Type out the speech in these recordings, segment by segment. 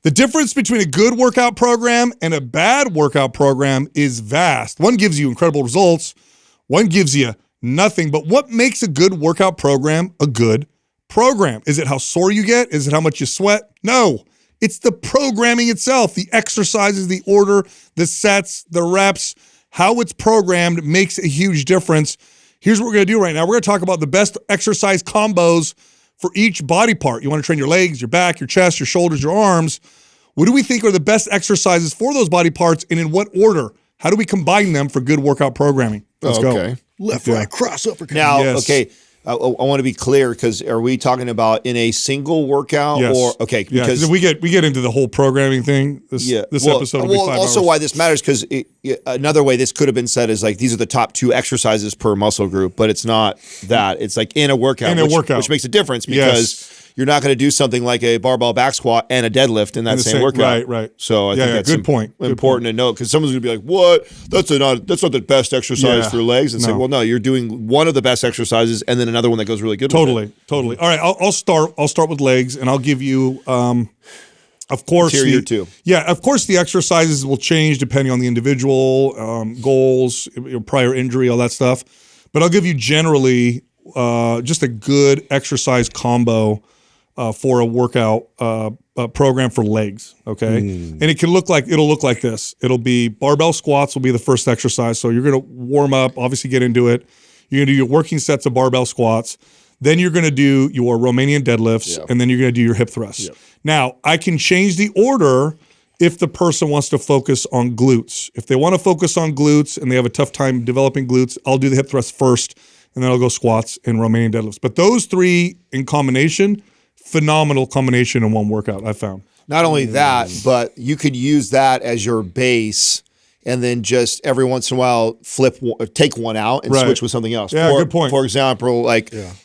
The difference between a good workout program and a bad workout program is vast. One gives you incredible results. One gives you nothing. But what makes a good workout program a good program? Is it how sore you get? Is it how much you sweat? No. It's the programming itself, the exercises, the order, the sets, the reps, how it's programmed makes a huge difference. Here's what we're going to do right now. We're going to talk about the best exercise combos for each body part. You want to train your legs, your back, your chest, your shoulders, your arms. What do we think are the best exercises for those body parts, and in what order? How do we combine them for good workout programming? Let's go. Left, right, cross, uppercut. Now, Yes. okay, I want to be clear, because are we talking about in a single workout? Yes. Or okay, Yeah, because we get into the whole programming thing. This episode will be 5 also hours. why this matters, because another way this could have been said is like these are the top 2 exercises per muscle group, but it's not that. It's like in a workout, which makes a difference, because you're not going to do something like a barbell back squat and a deadlift in that same workout. Right. So I think that's good point. important to note, because someone's going to be like, "What? That's not the best exercise for legs." It's like, well, no, you're doing one of the best exercises and then another one that goes really good. Totally. All right, I'll start with legs, and I'll give you. Of course, Interior too. Yeah, of course, the exercises will change depending on the individual, goals, prior injury, all that stuff. But I'll give you generally just a good exercise combo for a workout program for legs. Okay, and it'll look like this. It'll be barbell squats will be the first exercise. So you're going to warm up, obviously get into it. You're going to do your working sets of barbell squats. Then you're going to do your Romanian deadlifts, and then you're going to do your hip thrusts. Yep. Now, I can change the order if the person wants to focus on glutes. If they want to focus on glutes and they have a tough time developing glutes, I'll do the hip thrust first, and then I'll go squats and Romanian deadlifts. But those 3 in combination, phenomenal combination in one workout, I found. Not only that, but you could use that as your base, and then just every once in a while take one out and switch with something else. Yeah, good point. For example,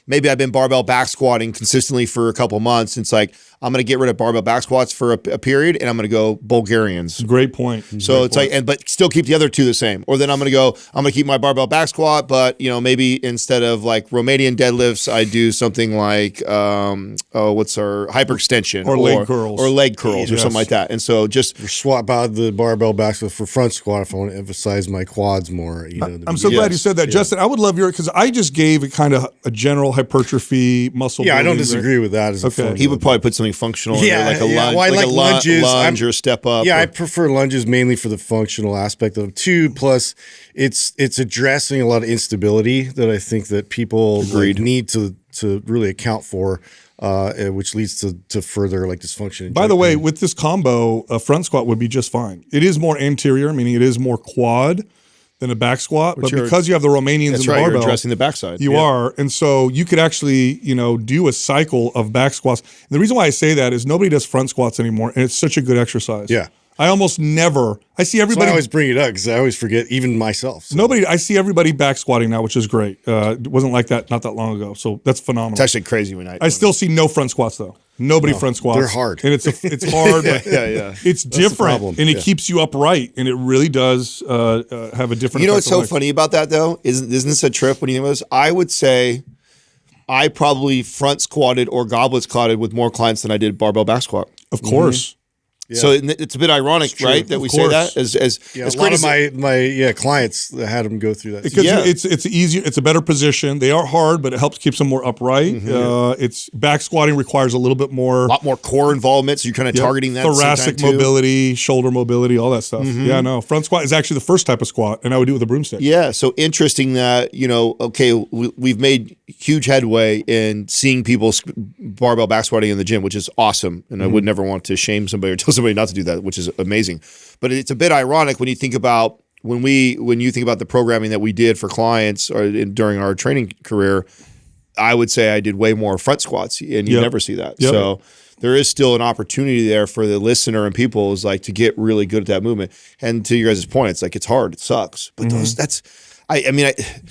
maybe I've been barbell back squatting consistently for a couple months. And it's like, I'm going to get rid of barbell back squats for a period, and I'm going to go Bulgarians. Great point. So it's like, but still keep the other 2 the same. Or then I'm going to keep my barbell back squat, but maybe instead of like Romanian deadlifts, I do something like, what's our hyperextension or leg curls or something like that. And so just swap out the barbell back for front squat if I want to emphasize my quads more. I'm so glad you said that, Justin. I would love because I just gave a kind of a general hypertrophy muscle. Yeah, I don't disagree with that. He would probably put something functional, in there, like a lunge, well, I like lunges. Lunge or step up. Yeah, I prefer lunges mainly for the functional aspect of them too. Plus, it's addressing a lot of instability that I think that people need to really account for, which leads to further like dysfunction. By the way, with this combo, a front squat would be just fine. It is more anterior, meaning it is more quad than a back squat, but because you have the Romanians in the barbell, you're addressing the backside. You are, and so you could actually, do a cycle of back squats. And the reason why I say that is nobody does front squats anymore, and it's such a good exercise. Yeah. I almost never. I see everybody. So I always bring it up because I always forget, even myself. So. I see everybody back squatting now, which is great. It wasn't like that not that long ago, so that's phenomenal. It's actually crazy when I still see no front squats though. Nobody front squats. They're hard, and it's hard. But it's different, and it keeps you upright, and it really does have a different. You know what's so funny about that though? Isn't this a trip when you think about this? I would say I probably front squatted or goblet squatted with more clients than I did barbell back squat. Of course. Yeah. So it's a bit ironic, right, that we say that as a lot of my clients had them go through that because it's easier, it's a better position. They are hard, but it helps keep them more upright. It's back squatting requires a little bit more, a lot more core involvement. So you're kind of targeting that thoracic mobility, shoulder mobility, all that stuff. Yeah, no, front squat is actually the first type of squat, and I would do it with a broomstick. Yeah, so interesting that we've made huge headway in seeing people barbell back squatting in the gym, which is awesome, and I would never want to shame somebody or tell somebody not to do that, which is amazing. But it's a bit ironic when you think about when you think about the programming that we did for clients or during our training career. I would say I did way more front squats, and you never see that. So there is still an opportunity there for the listener and people is like to get really good at that movement. And to your guys' point, it's like it's hard, it sucks, but it's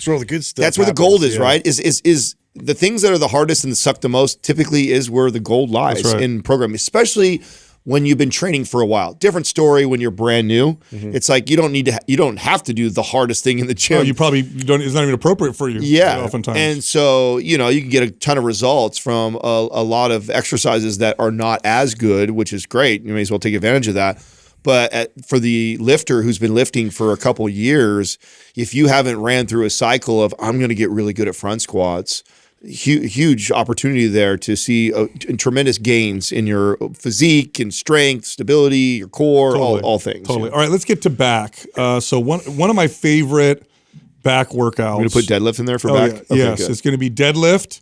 where the good stuff. That's where the gold is, right? Is the things that are the hardest and suck the most typically is where the gold lies in programming, especially when you've been training for a while. Different story when you're brand new. It's like you don't have to do the hardest thing in the gym. Oh, you probably don't. It's not even appropriate for you. Yeah, oftentimes. And so you can get a ton of results from a lot of exercises that are not as good, which is great. You may as well take advantage of that. But for the lifter who's been lifting for a couple years, if you haven't ran through a cycle of I'm going to get really good at front squats, huge opportunity there to see tremendous gains in your physique and strength, stability, your core, all things. Totally. All right, let's get to back. So one of my favorite back workouts. I'm going to put deadlift in there for back? Yeah. Okay, yes, good. it's going to be deadlift,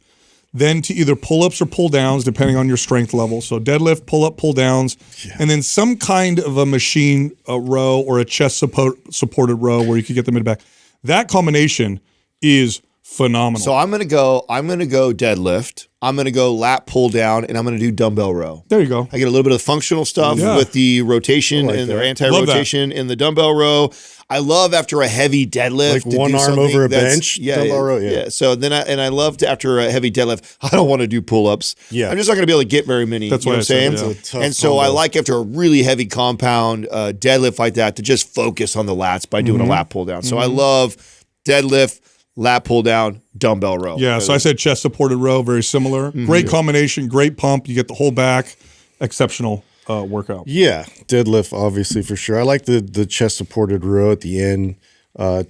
then to either pull-ups or pull-downs, depending on your strength level. So deadlift, pull-up, pull-downs, and then some kind of a machine row or a chest supported row where you could get them in the back. That combination is phenomenal. So I'm gonna go deadlift. I'm gonna go lat pull down, and I'm gonna do dumbbell row. There you go. I get a little bit of functional stuff with the rotation and the anti-rotation in the dumbbell row. I love after a heavy deadlift, like one arm over a bench. Dumbbell row. Yeah. So then I love to, after a heavy deadlift, I don't want to do pull-ups. Yeah. I'm just not gonna be able to get very many. That's what I'm saying. And so I like after a really heavy compound deadlift like that to just focus on the lats by doing a lat pull down. So I love deadlift, lat pull down, dumbbell row. Yeah, so I said chest supported row, very similar. Great combination, great pump. You get the whole back, exceptional workout. Yeah, deadlift obviously for sure. I like the chest supported row at the end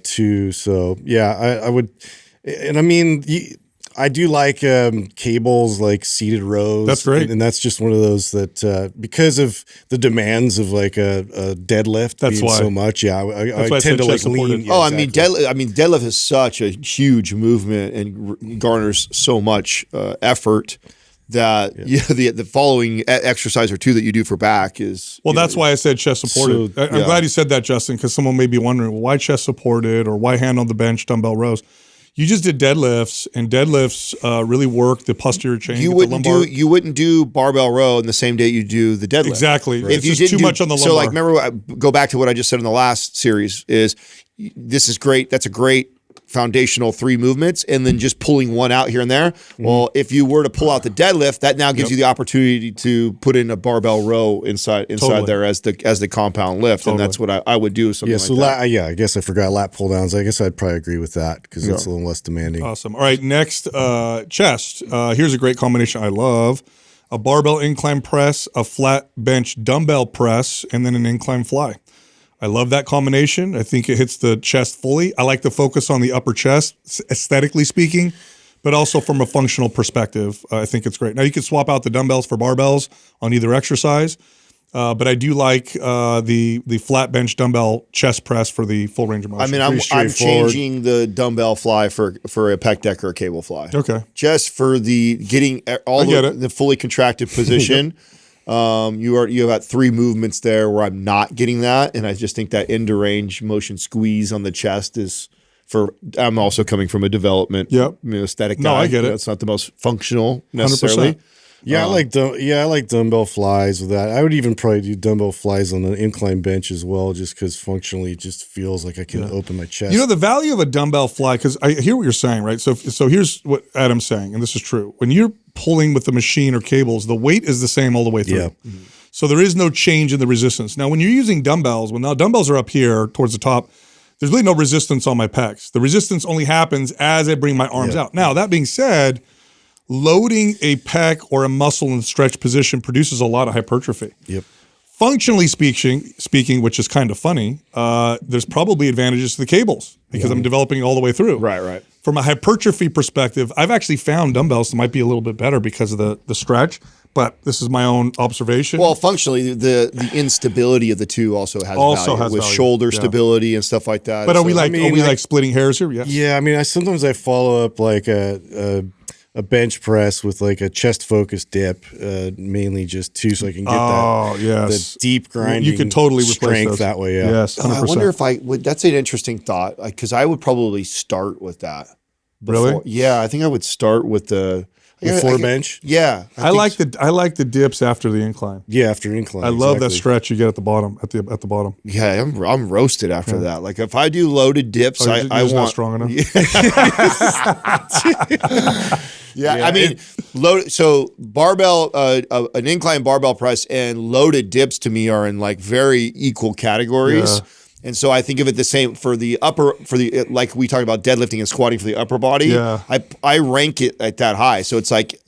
too. So yeah, I would, and I mean I do like cables, like seated rows. That's great. And that's just one of those that because of the demands of like a deadlift being so much. Yeah, I tend to like lean. Yeah, deadlift is such a huge movement and garners so much effort that the following exercise or two that you do for back is that's why I said chest supported. I'm glad you said that, Justin, because someone may be wondering, well, why chest supported or why hand on the bench dumbbell rows? You just did deadlifts, and deadlifts really work the posterior chain. You wouldn't do barbell row in the same day you do the deadlift. Exactly. Right. If you did too much on the lumbar. So like, remember, go back to what I just said in the last series. This is great. That's a great foundational 3 movements, and then just pulling one out here and there. Well, if you were to pull out the deadlift, that now gives you the opportunity to put in a barbell row inside there as the compound lift, and that's what I would do. Something like that. I guess I forgot lat pull downs. I guess I'd probably agree with that because it's a little less demanding. Awesome. All right, next chest. Here's a great combination I love: a barbell incline press, a flat bench dumbbell press, and then an incline fly. I love that combination. I think it hits the chest fully. I like to focus on the upper chest, aesthetically speaking, but also from a functional perspective. I think it's great. Now, you can swap out the dumbbells for barbells on either exercise, but I do like the flat bench dumbbell chest press for the full range of motion. I mean, I'm changing the dumbbell fly for a pec deck or a cable fly. Okay. Just for the getting all the fully contracted position. You have about 3 movements there where I'm not getting that, and I just think that end to range motion squeeze on the chest is I'm also coming from a development aesthetic guy. No, I get it. It's not the most functional necessarily. 100%. Yeah, I like dumbbell flies with that. I would even probably do dumbbell flies on an incline bench as well, just because functionally it just feels like I can open my chest. You know, the value of a dumbbell fly, because I hear what you're saying, right? So here's what Adam's saying, and this is true. When you're pulling with the machine or cables, the weight is the same all the way through. Yeah. So there is no change in the resistance. Now, when you're using dumbbells, dumbbells are up here towards the top, there's really no resistance on my pecs. The resistance only happens as I bring my arms out. Now, that being said, loading a pec or a muscle in the stretch position produces a lot of hypertrophy. Yep. Functionally speaking, which is kind of funny, there's probably advantages to the cables because I'm developing all the way through. Right. From a hypertrophy perspective, I've actually found dumbbells that might be a little bit better because of the stretch, but this is my own observation. Well, functionally, the instability of the two also has value with shoulder stability and stuff like that. But are we like splitting hairs here? Yes. Yeah, I mean, sometimes I follow up like a bench press with like a chest focused dip, mainly just so I can get the deep grinding. You can totally replace strength those that way. Yeah. Yes, 100%. I wonder if I would. That's an interesting thought because I would probably start with that. Really? Yeah, I think I would start with Before bench? Yeah. I like the dips after the incline. Yeah, after incline. I love that stretch you get at the bottom, at the bottom. Yeah, I'm roasted after that. Like if I do loaded dips, I just want not strong enough. Yeah, I mean, so barbell, an incline barbell press and loaded dips to me are in like very equal categories. Yeah. And so I think of it the same for the like we talked about deadlifting and squatting for the upper body. Yeah. I rank it at that high. So it's like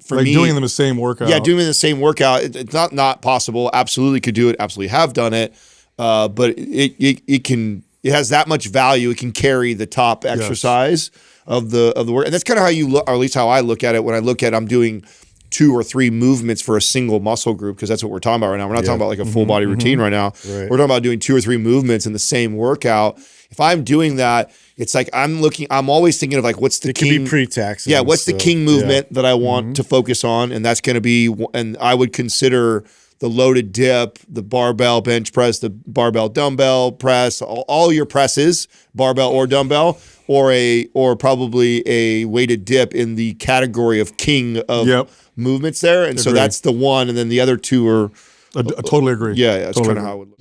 for me doing them the same workout. Yeah, doing the same workout. It's not possible. Absolutely could do it. Absolutely have done it. But it has that much value. It can carry the top exercise of the work. And that's kind of how you look, or at least how I look at it when I look at I'm doing 2 or 3 movements for a single muscle group, because that's what we're talking about right now. We're not talking about like a full body routine right now. Right. We're talking about doing 2 or 3 movements in the same workout. If I'm doing that, it's like I'm always thinking of like what's the king. It can be pre-taxing. Yeah, what's the king movement that I want to focus on, and that's going to be, and I would consider the loaded dip, the barbell bench press, the barbell dumbbell press, all your presses, barbell or dumbbell, or probably a weighted dip in the category of king of movements there. And so that's the one, and then the other 2 are. I totally agree. Yeah, that's totally kind of how I would look.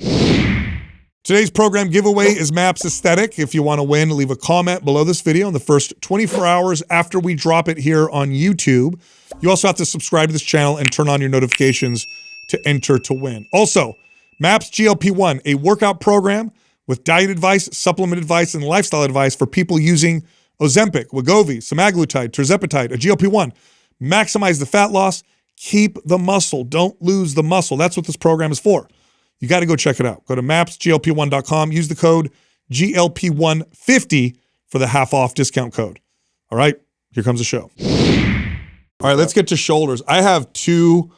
Today's program giveaway is Maps Aesthetic. If you want to win, leave a comment below this video in the first 24 hours after we drop it here on YouTube. You also have to subscribe to this channel and turn on your notifications to enter to win. Also, Maps GLP-1, a workout program with diet advice, supplement advice, and lifestyle advice for people using Ozempic, Wegovy, semaglutide, tirzepatide, a GLP-1. Maximize the fat loss, keep the muscle, don't lose the muscle. That's what this program is for. You got to go check it out. Go to mapsglp1.com, use the code GLP150 for the half off discount code. All right, here comes the show. All right, let's get to shoulders. I have 2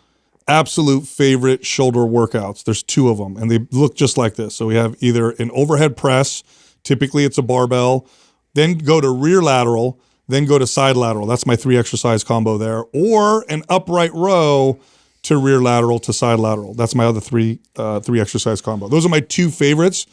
absolute favorite shoulder workouts. There's 2 of them, and they look just like this. So we have either an overhead press, typically it's a barbell, then go to rear lateral, then go to side lateral. That's my 3 exercise combo there. Or an upright row to rear lateral to side lateral. That's my other 3 exercise combo. Those are my 2 favorites,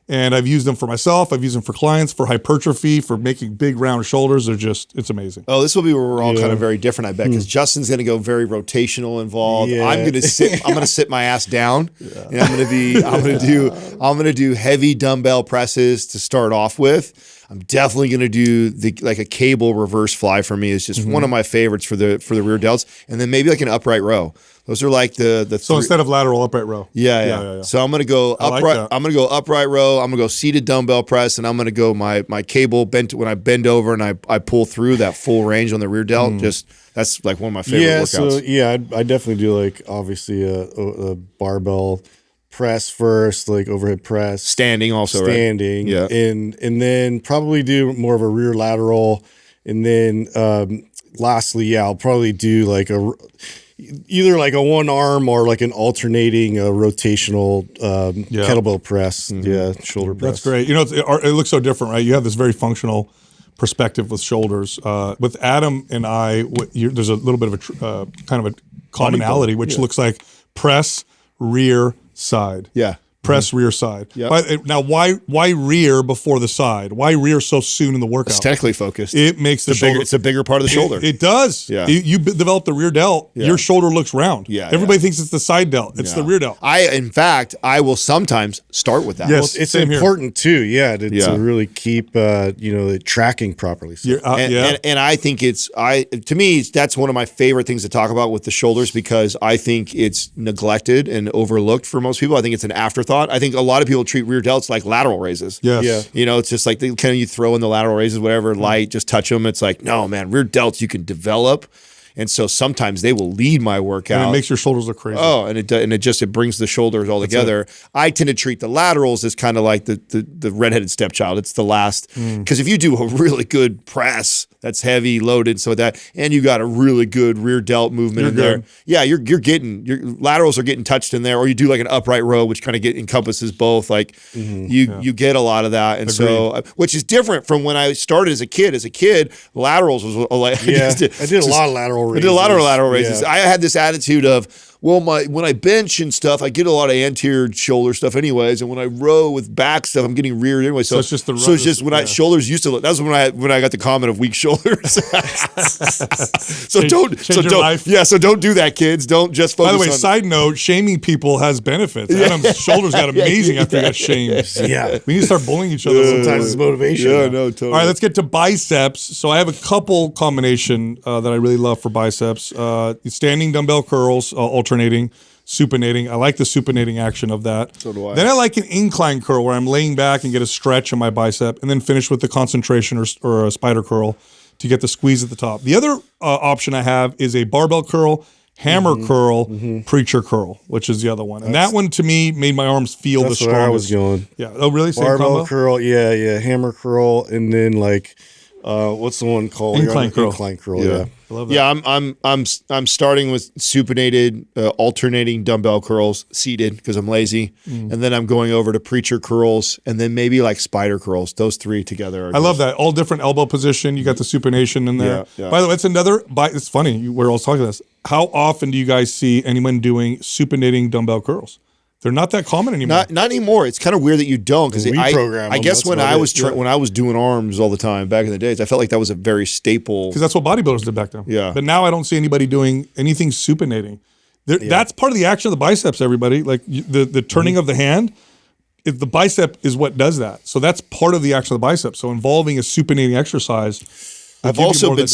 and I've used them for myself. I've used them for clients, for hypertrophy, for making big round shoulders. It's amazing. Oh, this will be where we're all kind of very different, I bet, because Justin's going to go very rotational involved. Yeah. I'm going to sit my ass down, and I'm going to do heavy dumbbell presses to start off with. I'm definitely going to do like a cable reverse fly for me is just one of my favorites for the rear delts, and then maybe like an upright row. Those are like the so instead of lateral, upright row. Yeah. So I'm going to go upright. I'm going to go upright row. I'm going to go seated dumbbell press, and I'm going to go my cable bent when I bend over and I pull through that full range on the rear delt. That's like one of my favorite workouts. So I definitely do like obviously a barbell press first, like overhead press, standing also, standing, right? Yeah, and then probably do more of a rear lateral, and then lastly, I'll probably do like either like a one arm or like an alternating rotational kettlebell press, shoulder press. That's great. You know, it looks so different, right? You have this very functional perspective with shoulders. With Adam and I, there's a little bit of a kind of a commonality, which looks like press, rear, side. Yeah. Press, rear, side. Yep. Now, why rear before the side? Why rear so soon in the workout? Aesthetically focused. It makes the shoulder. It's a bigger part of the shoulder. It does. Yeah. You develop the rear delt. Your shoulder looks round. Yeah. Everybody thinks it's the side delt. It's the rear delt. In fact, I will sometimes start with that. Yes. Well, it's important too. To really keep it tracking properly. So. And I think to me that's one of my favorite things to talk about with the shoulders, because I think it's neglected and overlooked for most people. I think it's an afterthought. I think a lot of people treat rear delts like lateral raises. Yes. Yeah. You know, it's just like you throw in the lateral raises, whatever, light, just touch them. It's like, no, man, rear delts you can develop. And so sometimes they will lead my workout. And it makes your shoulders look crazy. Oh, and it brings the shoulders all together. I tend to treat the laterals as kind of like the redheaded stepchild. It's the last, because if you do a really good press that's heavy loaded, so that, and you got a really good rear delt movement in there. Yeah, you're getting, your laterals are getting touched in there, or you do like an upright row, which kind of encompasses both. Like you get a lot of that, and so which is different from when I started as a kid. As a kid, laterals was like I did a lot of lateral raises. I did a lot of lateral raises. I had this attitude of, Well, when I bench and stuff, I get a lot of anterior shoulder stuff anyways, and when I row with back stuff, I'm getting reared anyway. So it's just when I shoulders used to. That's when I got the comment of weak shoulders. So don't do that, kids. Don't just focus. By the way, on, side note: shaming people has benefits. Adam's shoulders got amazing after he got shamed. Yeah, we need to start bullying each other. Sometimes it's motivation. Yeah, no, totally. All right, let's get to biceps. So I have a couple combination that I really love for biceps. Standing dumbbell curls, alternating, supinating. I like the supinating action of that. So do I. Then I like an incline curl where I'm laying back and get a stretch in my bicep, and then finish with the concentration or a spider curl to get the squeeze at the top. The other option I have is a barbell curl, hammer curl, preacher curl, which is the other one. And that one to me made my arms feel the strongest. That's where I was going. Yeah. Oh, really? Same Barbell combo? curl, yeah, hammer curl, and then like, what's the one called? Incline curl. Incline curl, yeah. I love that. Yeah, I'm starting with supinated, alternating dumbbell curls, seated because I'm lazy, and then I'm going over to preacher curls, and then maybe like spider curls. Those three together. I love that. All different elbow position. You got the supination in there. Yeah. By the way, it's another. It's funny. We're all talking this. How often do you guys see anyone doing supinating dumbbell curls? They're not that common anymore. Not anymore. It's kind of weird that you don't because program I them, guess that's when about I it. was when I was doing arms all the time back in the days, I felt like that was a very staple. Because that's what bodybuilders did back then. Yeah. But now I don't see anybody doing anything supinating. That's part of the action of the biceps, everybody. Like the turning of the hand, the bicep is what does that. So that's part of the action of the bicep. So involving a supinating exercise. I've also been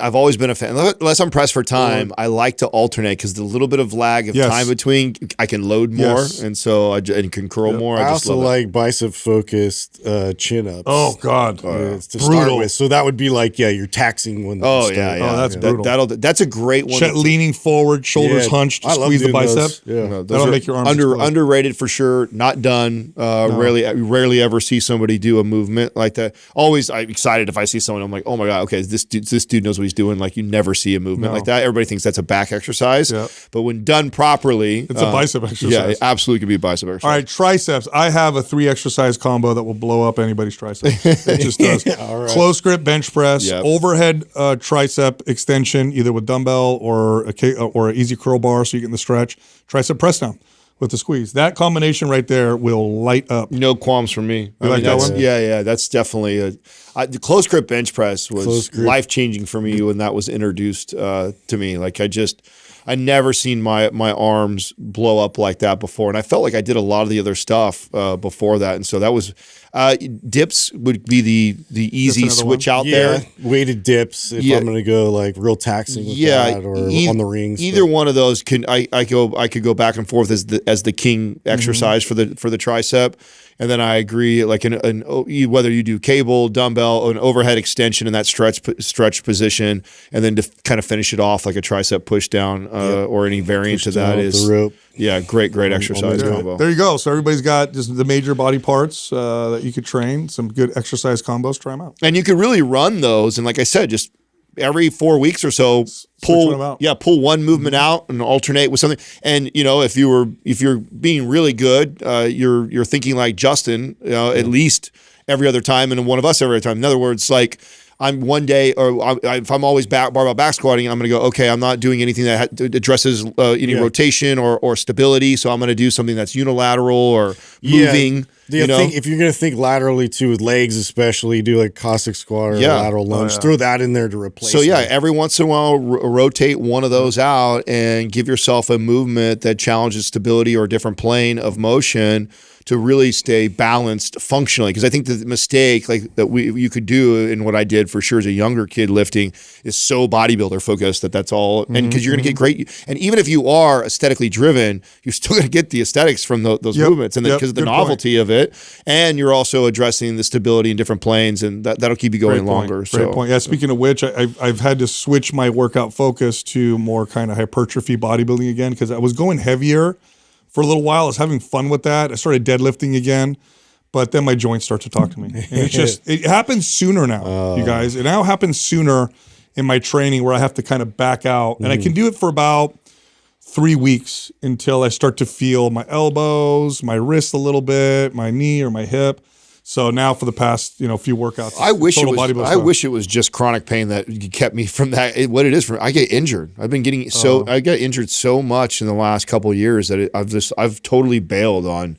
I've always been a fan. Unless I'm pressed for time, I like to alternate because the little bit of lag of time between, I can load more, and so I can curl more. I also like bicep focused chin ups. Oh God, to start with. So that would be like, you're taxing when. Oh that's brutal. That's a great one. Leaning forward, shoulders hunched, squeeze the bicep. Those. Yeah, that'll make your arms underrated for sure. Not done. Rarely ever see somebody do a movement like that. Always, I'm excited if I see someone. I'm like, oh my God. Okay, this dude knows what he's doing. Like you never see a movement like that. Everybody thinks that's a back exercise, but when done properly, it's a bicep exercise. Yeah, it absolutely could be a bicep exercise. All right, triceps. I have a 3 exercise combo that will blow up anybody's triceps. It just does. All right. Close grip bench press, overhead tricep extension, either with dumbbell or an easy curl bar, so you get in the stretch. Tricep press down with the squeeze. That combination right there will light up. No qualms for me. You like that one? Yeah. That's definitely the close grip bench press was life-changing for me when that was introduced to me. Like I never seen my arms blow up like that before. And I felt like I did a lot of the other stuff before that. And so that was dips would be the easy switch out there. Weighted dips if I'm going to go like real taxing with that or on the rings. Either one of those I could go back and forth as the king exercise for the tricep. And then I agree, like whether you do cable, dumbbell, an overhead extension in that stretch position, and then to kind of finish it off like a tricep push down or any variant to that is the rope. Yeah, great exercise combo. There you go. So everybody's got just the major body parts that you could train. Some good exercise combos. Try them out. And you could really run those. And like I said, just every 4 weeks or so, pull one movement out and alternate with something. And if you're being really good, you're thinking like Justin, at least every other time, and one of us every other time. In other words, like I'm one day, or if I'm always barbell back squatting, I'm going to go, okay, I'm not doing anything that addresses any rotation or stability. So I'm going to do something that's unilateral or moving. If you're going to think laterally too, with legs especially, do like Cossack squat or lateral lunge, throw that in there to replace. So every once in a while, rotate one of those out and give yourself a movement that challenges stability or a different plane of motion to really stay balanced functionally. Because I think the mistake like that you could do, and what I did for sure as a younger kid lifting, is so bodybuilder focused that's all. And because you're going to get great, and even if you are aesthetically driven, you're still going to get the aesthetics from those movements, and because of the novelty of it, and you're also addressing the stability in different planes, and that'll keep you going longer. Great point. Yeah. Speaking of which, I've had to switch my workout focus to more kind of hypertrophy bodybuilding again, because I was going heavier for a little while. I was having fun with that. I started deadlifting again, but then my joints start to talk to me. And it happens sooner now, you guys. It now happens sooner in my training where I have to kind of back out. And I can do it for about 3 weeks until I start to feel my elbows, my wrists a little bit, my knee or my hip. So now for the past few workouts, I wish it total was. bodybuilder I stuff. wish it was just chronic pain that kept me from that. What it is from I get injured. I've been getting I got injured so much in the last couple of years that I've totally bailed on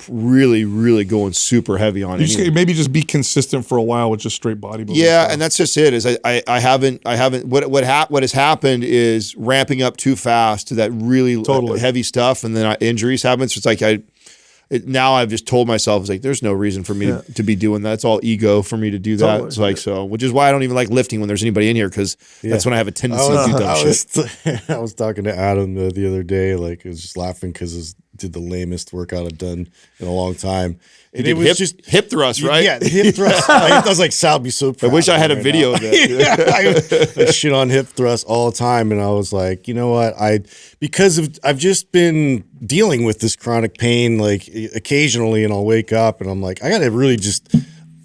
really going super heavy on it. Maybe just be consistent for a while with just straight bodybuilding. Yeah, stuff. and that's just it. Is I haven't what has happened is ramping up too fast to that really heavy stuff, and then injuries happen. So it's like now I've just told myself, it's like, there's no reason for me to be doing that. It's all ego for me to do that. Totally. It's like, so, which is why I don't even like lifting when there's anybody in here, because that's when I have a tendency to do dumb shit. I was talking to Adam the other day, like, I was just laughing because did the lamest workout I've done in a long time. And it was just hip thrust, right? Yeah, hip thrust. I was like, Sal would be so proud. I wish I had a video of that. I shit on hip thrust all the time, and I was like, you know what? I've just been dealing with this chronic pain, like occasionally, and I'll wake up and I'm like, I got to really just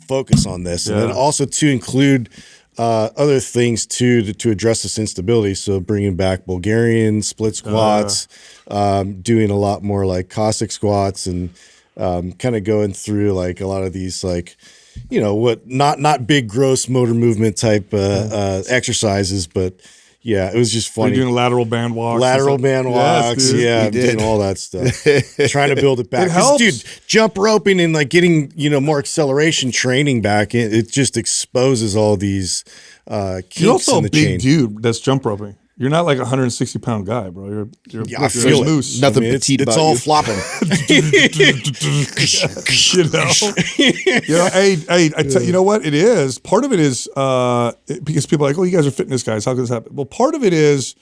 focus on this, and then also to include other things to address this instability. So bringing back Bulgarian split squats, doing a lot more like Cossack squats, and kind of going through like a lot of these like, not big gross motor movement type exercises, but yeah, it was just funny. You're doing lateral band walks. Yeah, doing all that stuff. Trying to build it back. It helps. Dude, jump roping and like getting, more acceleration training back, it just exposes all these kinks You're also in a the chain. big dude that's jump roping. You're not like a 160-pound guy, bro. You're I feel it. loose. Nothing It's petite about all you. flopping. You know what it is? Part of it is because people are like, oh, you guys are fitness guys. How could this happen? Well, part of it is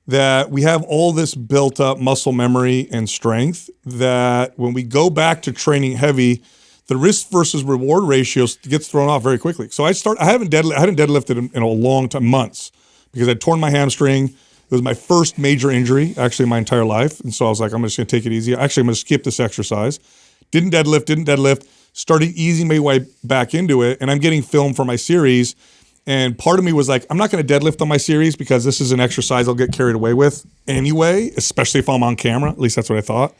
that we have all this built up muscle memory and strength that when we go back to training heavy, the risk versus reward ratio gets thrown off very quickly. So I hadn't deadlifted in a long time, months, because I'd torn my hamstring. It was my first major injury, actually, in my entire life. And so I was like, I'm just going to take it easy. Actually, I'm going to skip this exercise. Didn't deadlift, started easing my way back into it. And I'm getting film for my series. And part of me was like, I'm not going to deadlift on my series because this is an exercise I'll get carried away with anyway, especially if I'm on camera. At least that's what I thought.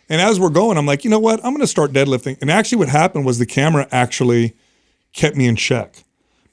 And as we're going, I'm like, you know what? I'm going to start deadlifting. And actually what happened was the camera actually kept me in check.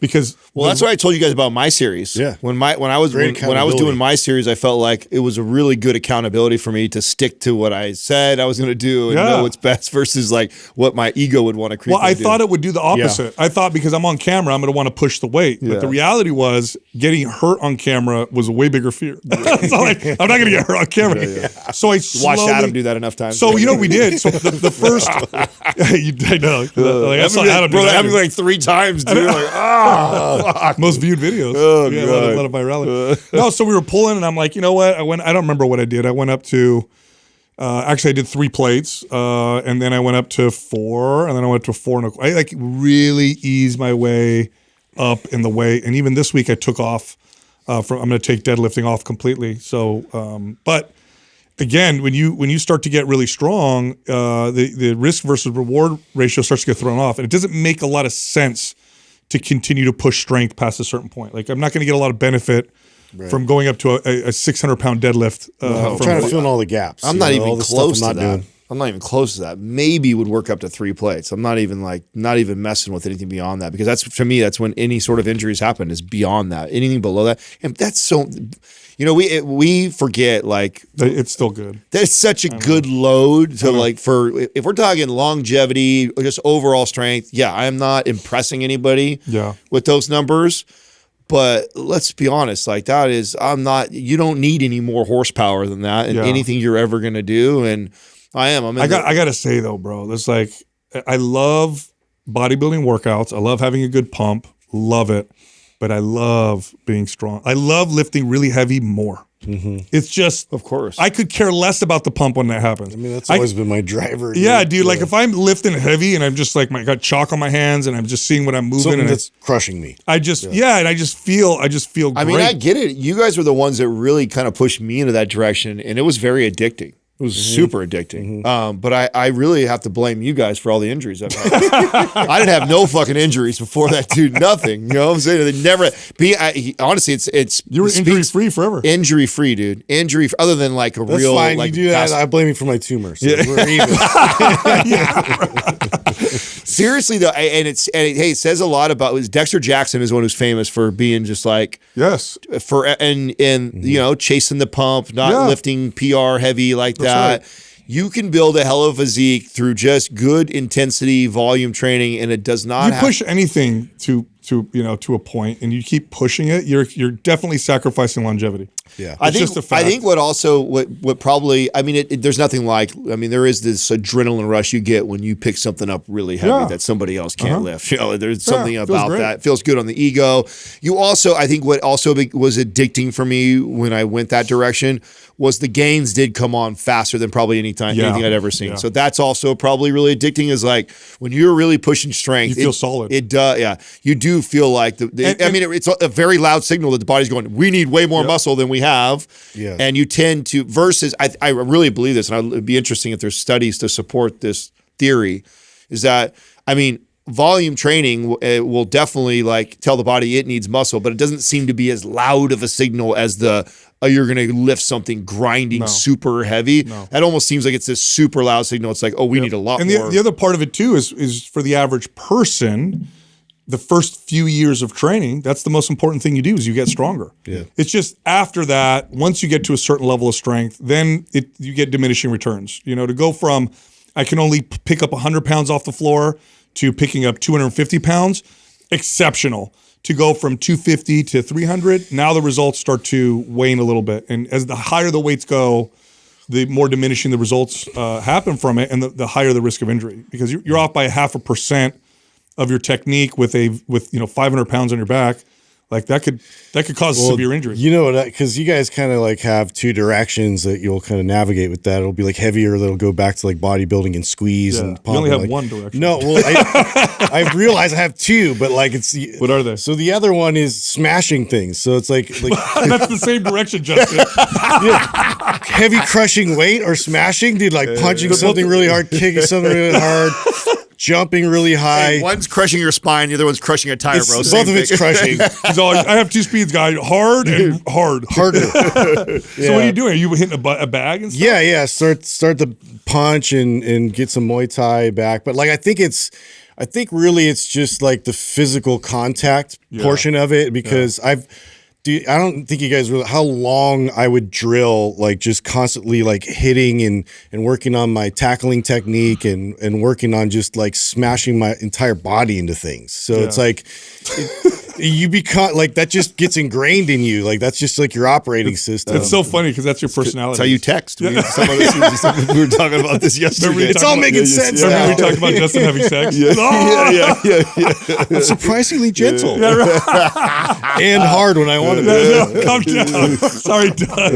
Because that's what I told you guys about my series. Yeah. When I was doing my series, I felt like it was a really good accountability for me to stick to what I said I was going to do and know what's best versus like what my ego would want to create. Well, I thought it would do the opposite. I thought because I'm on camera, I'm going to want to push the weight. But the reality was getting hurt on camera was a way bigger fear. So like, I'm not going to get hurt on camera. So I slowly watched Adam do that enough times. So you know what we did? So the first, I know. Like, I saw Adam do bro, that that. happened like 3 times, dude. Like, most viewed videos. Oh, yeah, God. a lot of virality. No, so we were pulling, and I'm like, you know what? I don't remember what I did. I went up to, actually, I did 3 plates, and then I went up to 4, and then I went to 4 and I like really eased my way up in the weight. And even this week, I took off. I'm going to take deadlifting off completely. So, but again, when you start to get really strong, the risk versus reward ratio starts to get thrown off, and it doesn't make a lot of sense to continue to push strength past a certain point. Like I'm not going to get a lot of benefit from going up to a 600-pound deadlift. I'm trying to fill in all the gaps. I'm not even close to that. I'm not even close to that. Maybe would work up to 3 plates. I'm not even messing with anything beyond that, because that's when any sort of injuries happen, is beyond that. Anything below that, and that's so. We forget, like, it's still good. That's such a good load to like, for if we're talking longevity or just overall strength. Yeah, I am not impressing anybody with those numbers, but let's be honest, like you don't need any more horsepower than that in anything you're ever going to do. And I got to say though, bro, there's like, I love bodybuilding workouts. I love having a good pump. Love it. But I love being strong. I love lifting really heavy more. Mm-hmm. It's just, of course, I could care less about the pump when that happens. I mean, that's always been my driver. Yeah, dude. Like if I'm lifting heavy and I'm just like, I got chalk on my hands and I'm just seeing what I'm moving, something and that's crushing me. And I just feel great. I mean, I get it. You guys were the ones that really kind of pushed me into that direction, and it was very addicting. It was super addicting. But I really have to blame you guys for all the injuries I've had. I didn't have no fucking injuries before that, dude. Nothing. You know what I'm saying? They never. Honestly, it's you were injury free forever. Injury free, dude. Injury other than like a That's real. Fine. Like, you do that. I blame you for my tumor. So we're even. Seriously though, it says a lot about. Dexter Jackson is one who's famous for being just like Yes. Chasing the pump, not lifting PR heavy like that. Right. You can build a hell of a physique through just good intensity volume training, and it does not. You push anything to a point, and you keep pushing it. You're definitely sacrificing longevity. Yeah, I think what probably, there's nothing like, there is this adrenaline rush you get when you pick something up really heavy that somebody else can't lift. There's something about that. It feels good on the ego. You also, I think what also was addicting for me when I went that direction was the gains did come on faster than probably anything I'd ever seen. Yeah. So that's also probably really addicting, is like when you're really pushing strength, you feel solid. It does, yeah. You do feel like it's a very loud signal that the body's going, we need way more muscle than we have. Yeah. And you tend to, versus, I really believe this, and it'd be interesting if there's studies to support this theory, is that, volume training will definitely like tell the body it needs muscle, but it doesn't seem to be as loud of a signal as you're going to lift something grinding super heavy. No. That almost seems like it's this super loud signal. It's like, we need a lot more. And the other part of it too is for the average person, the first few years of training, that's the most important thing you do, is you get stronger. Yeah. It's just after that, once you get to a certain level of strength, then you get diminishing returns. To go from, I can only pick up 100 pounds off the floor to picking up 250 pounds, exceptional. To go from 250 to 300, now the results start to wane a little bit. And as the higher the weights go, the more diminishing the results happen from it, and the higher the risk of injury, because you're off by 0.5% of your technique with 500 pounds on your back. Like that could cause severe injury. Because you guys kind of like have two directions that you'll kind of navigate with that. It'll be like heavier, that'll go back to like bodybuilding and squeeze and pump. You only have one direction. No, well, I realize I have two, but like what are they? So the other one is smashing things. So it's like that's the same direction, Justin. Heavy crushing weight or smashing, dude. Like punching something really hard, kicking something really hard. Jumping really high. Hey, one's crushing your spine, the other one's crushing a tire, bro. Both of it's crushing. I have two speeds, guy. Hard and hard. Harder. So what are you doing? Are you hitting a bag and stuff? Yeah. Start the punch and get some Muay Thai back. But like I think really it's just like the physical contact portion of it, because I don't think you guys realize how long I would drill, like just constantly like hitting and working on my tackling technique and working on just like smashing my entire body into things. So it's like you become like, that just gets ingrained in you. Like that's just like your operating system. It's so funny because that's your personality. That's how you text. We were talking about this yesterday. It's all making sense. Remember we talked about Justin having sex? Yeah. I'm surprisingly gentle and hard when I want to be. Calm down. Sorry, Doug.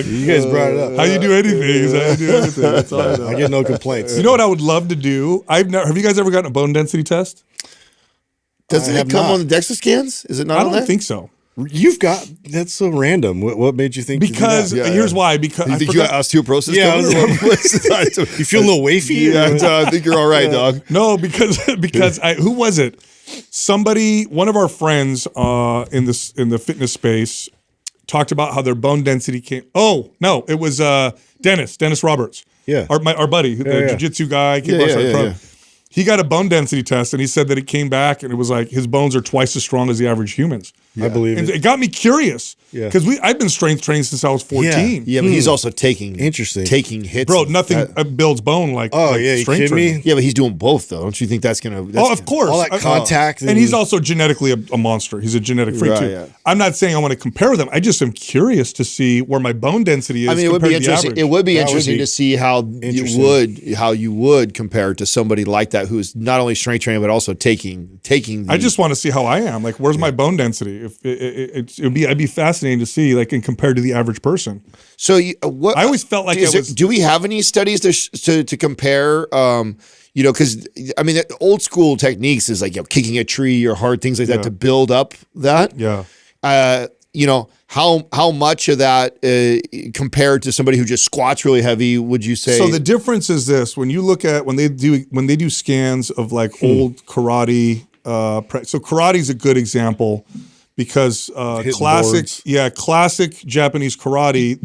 You guys brought it up. How you do anything is how you do anything. That's all I know. I get no complaints. You know what I would love to do? Have you guys ever gotten a bone density test? Doesn't it come on the DEXA scans? Is it not on there? I don't think so. That's so random. What made you think? Because here's why. Because did you have osteoporosis? Yeah, you feel a little wafy. Yeah, I think you're all right, dog. No, because who was it? One of our friends in the fitness space talked about how their bone density came. Oh no, it was Dennis Roberts. Yeah, our buddy, the jiu-jitsu guy. He got a bone density test, and he said that it came back, and it was like his bones are twice as strong as the average humans. Yeah. I believe and it got me curious because I've been strength trained since I was 14. Yeah, but he's also taking hits. Bro, nothing builds bone like you strength kidding training. me? Yeah, but he's doing both though. Don't you think that's gonna? Of course, all that contact, and he's also genetically a monster. He's a genetic freak too. Yeah. I'm not saying I want to compare them. I just am curious to see where my bone density is. It would be interesting. It would be interesting to see how you would compare to somebody like that who's not only strength training but also taking. I just want to see how I am. Like, where's my bone density? If I'd be fascinating to see, like, and compared to the average person. So what I always felt like do we have any studies to compare? Because the old school techniques is like kicking a tree or hard things like that to build up that. Yeah. How much of that compared to somebody who just squats really heavy would you say? So the difference is this: when you look at when they do scans of like old karate. So karate is a good example because classic Japanese karate,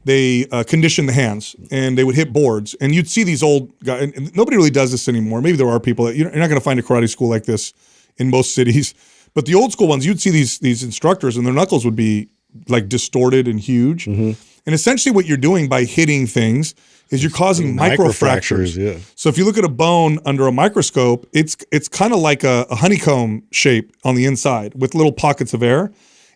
they conditioned the hands, and they would hit boards. And you'd see these old guys, and nobody really does this anymore. Maybe there are people that you're not going to find a karate school like this in most cities. But the old school ones, you'd see these instructors, and their knuckles would be like distorted and huge. And essentially what you're doing by hitting things is you're causing microfractures. Yeah. So if you look at a bone under a microscope, it's kind of like a honeycomb shape on the inside with little pockets of air.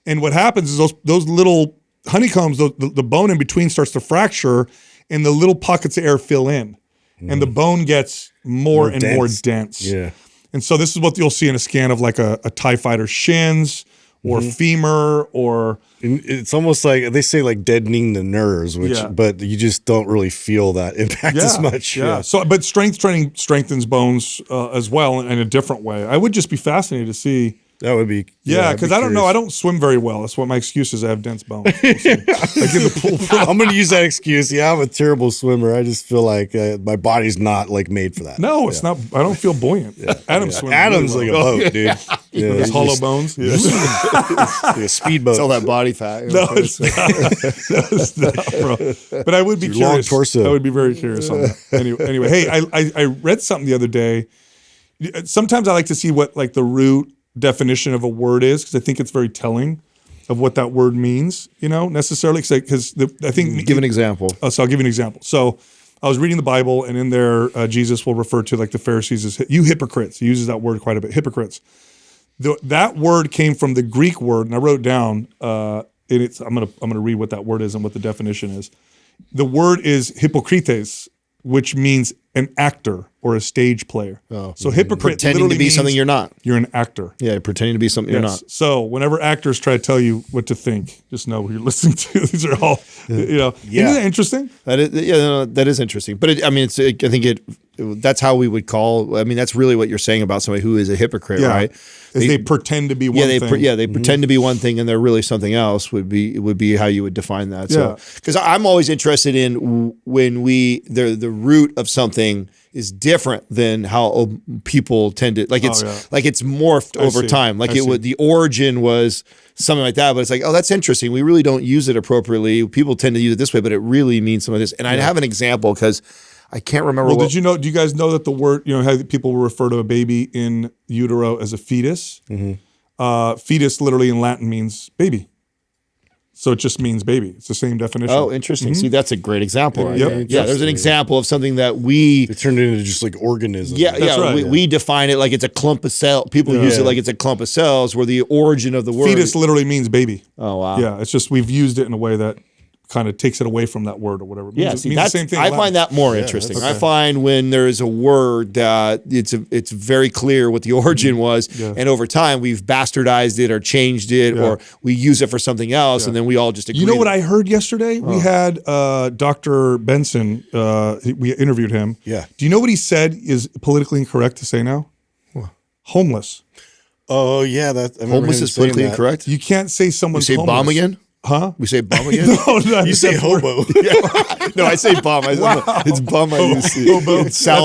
And what happens is those little honeycombs, the bone in between starts to fracture, and the little pockets of air fill in. And the bone gets more and more dense. Yeah. And so this is what you'll see in a scan of like a TIE fighter shins or femur, or And it's almost like they say like deadening the nerves, but you just don't really feel that impact as much. Yeah. So, but strength training strengthens bones as well in a different way. I would just be fascinated to see. That would be Because I don't know. I don't swim very well. That's what my excuse is. I have dense bones. Like in the pool. I'm going to use that excuse. Yeah, I'm a terrible swimmer. I just feel like my body's not like made for that. No, it's not. I don't feel buoyant. Adam's swims Adam's really like well. a boat, dude. Yeah, With his hollow bones. Yeah. like a speedboat. It's all that body fat. No, it's not. No, it's not, bro. But I would be Your long curious. torso. I would be very curious on that. Anyway, hey, I read something the other day. Sometimes I like to see what like the root definition of a word is, because I think it's very telling of what that word means, necessarily. Because I think... Give an example. So I'll give you an example. So I was reading the Bible, and in there, Jesus will refer to like the Pharisees as, you hypocrites. He uses that word quite a bit, hypocrites. That word came from the Greek word, and I wrote it down, and I'm gonna read what that word is and what the definition is. The word is hypocrites, which means an actor or a stage player. So hypocrite Pretending literally to be means something you're not. You're an actor. Yeah, pretending to be something you're not. So whenever actors try to tell you what to think, just know who you're listening to. These are all, Isn't that interesting? That is, that is interesting. But I think that's how we would call. I mean, that's really what you're saying about somebody who is a hypocrite, right? They pretend to be one thing. They pretend to be one thing and they're really something else. Would be how you would define that. So, because I'm always interested in when the root of something is different than how people tend to like it's morphed over time. Like the origin was something like that, but it's like, oh, that's interesting. We really don't use it appropriately. People tend to use it this way, but it really means some of this. And I have an example because I can't remember. Well, do you guys know that the word, how people will refer to a baby in utero as a fetus? Fetus literally in Latin means baby. So it just means baby. It's the same definition. Oh, interesting. See, that's a great example. Right? Yep. Yeah, there's an example of something that we... It turned into just like organism. We define it like it's a clump of cells. People use it like it's a clump of cells, where the origin of the word... Fetus literally means baby. Oh, wow. Yeah, it's just we've used it in a way that kind of takes it away from that word or whatever. It means the same thing. I find that more interesting. I find when there's a word that it's very clear what the origin was, and over time we've bastardized it or changed it, or we use it for something else, and then we all just agree. You know what I heard yesterday? We had Dr. Benson. We interviewed him. Yeah. Do you know what he said is politically incorrect to say now? What? Homeless. Oh yeah, homeless is politically incorrect. You can't say someone's homeless. Bomb again? Huh? We say bum again? No, you say hobo. No, I say bum. It's bum. I use it. Sal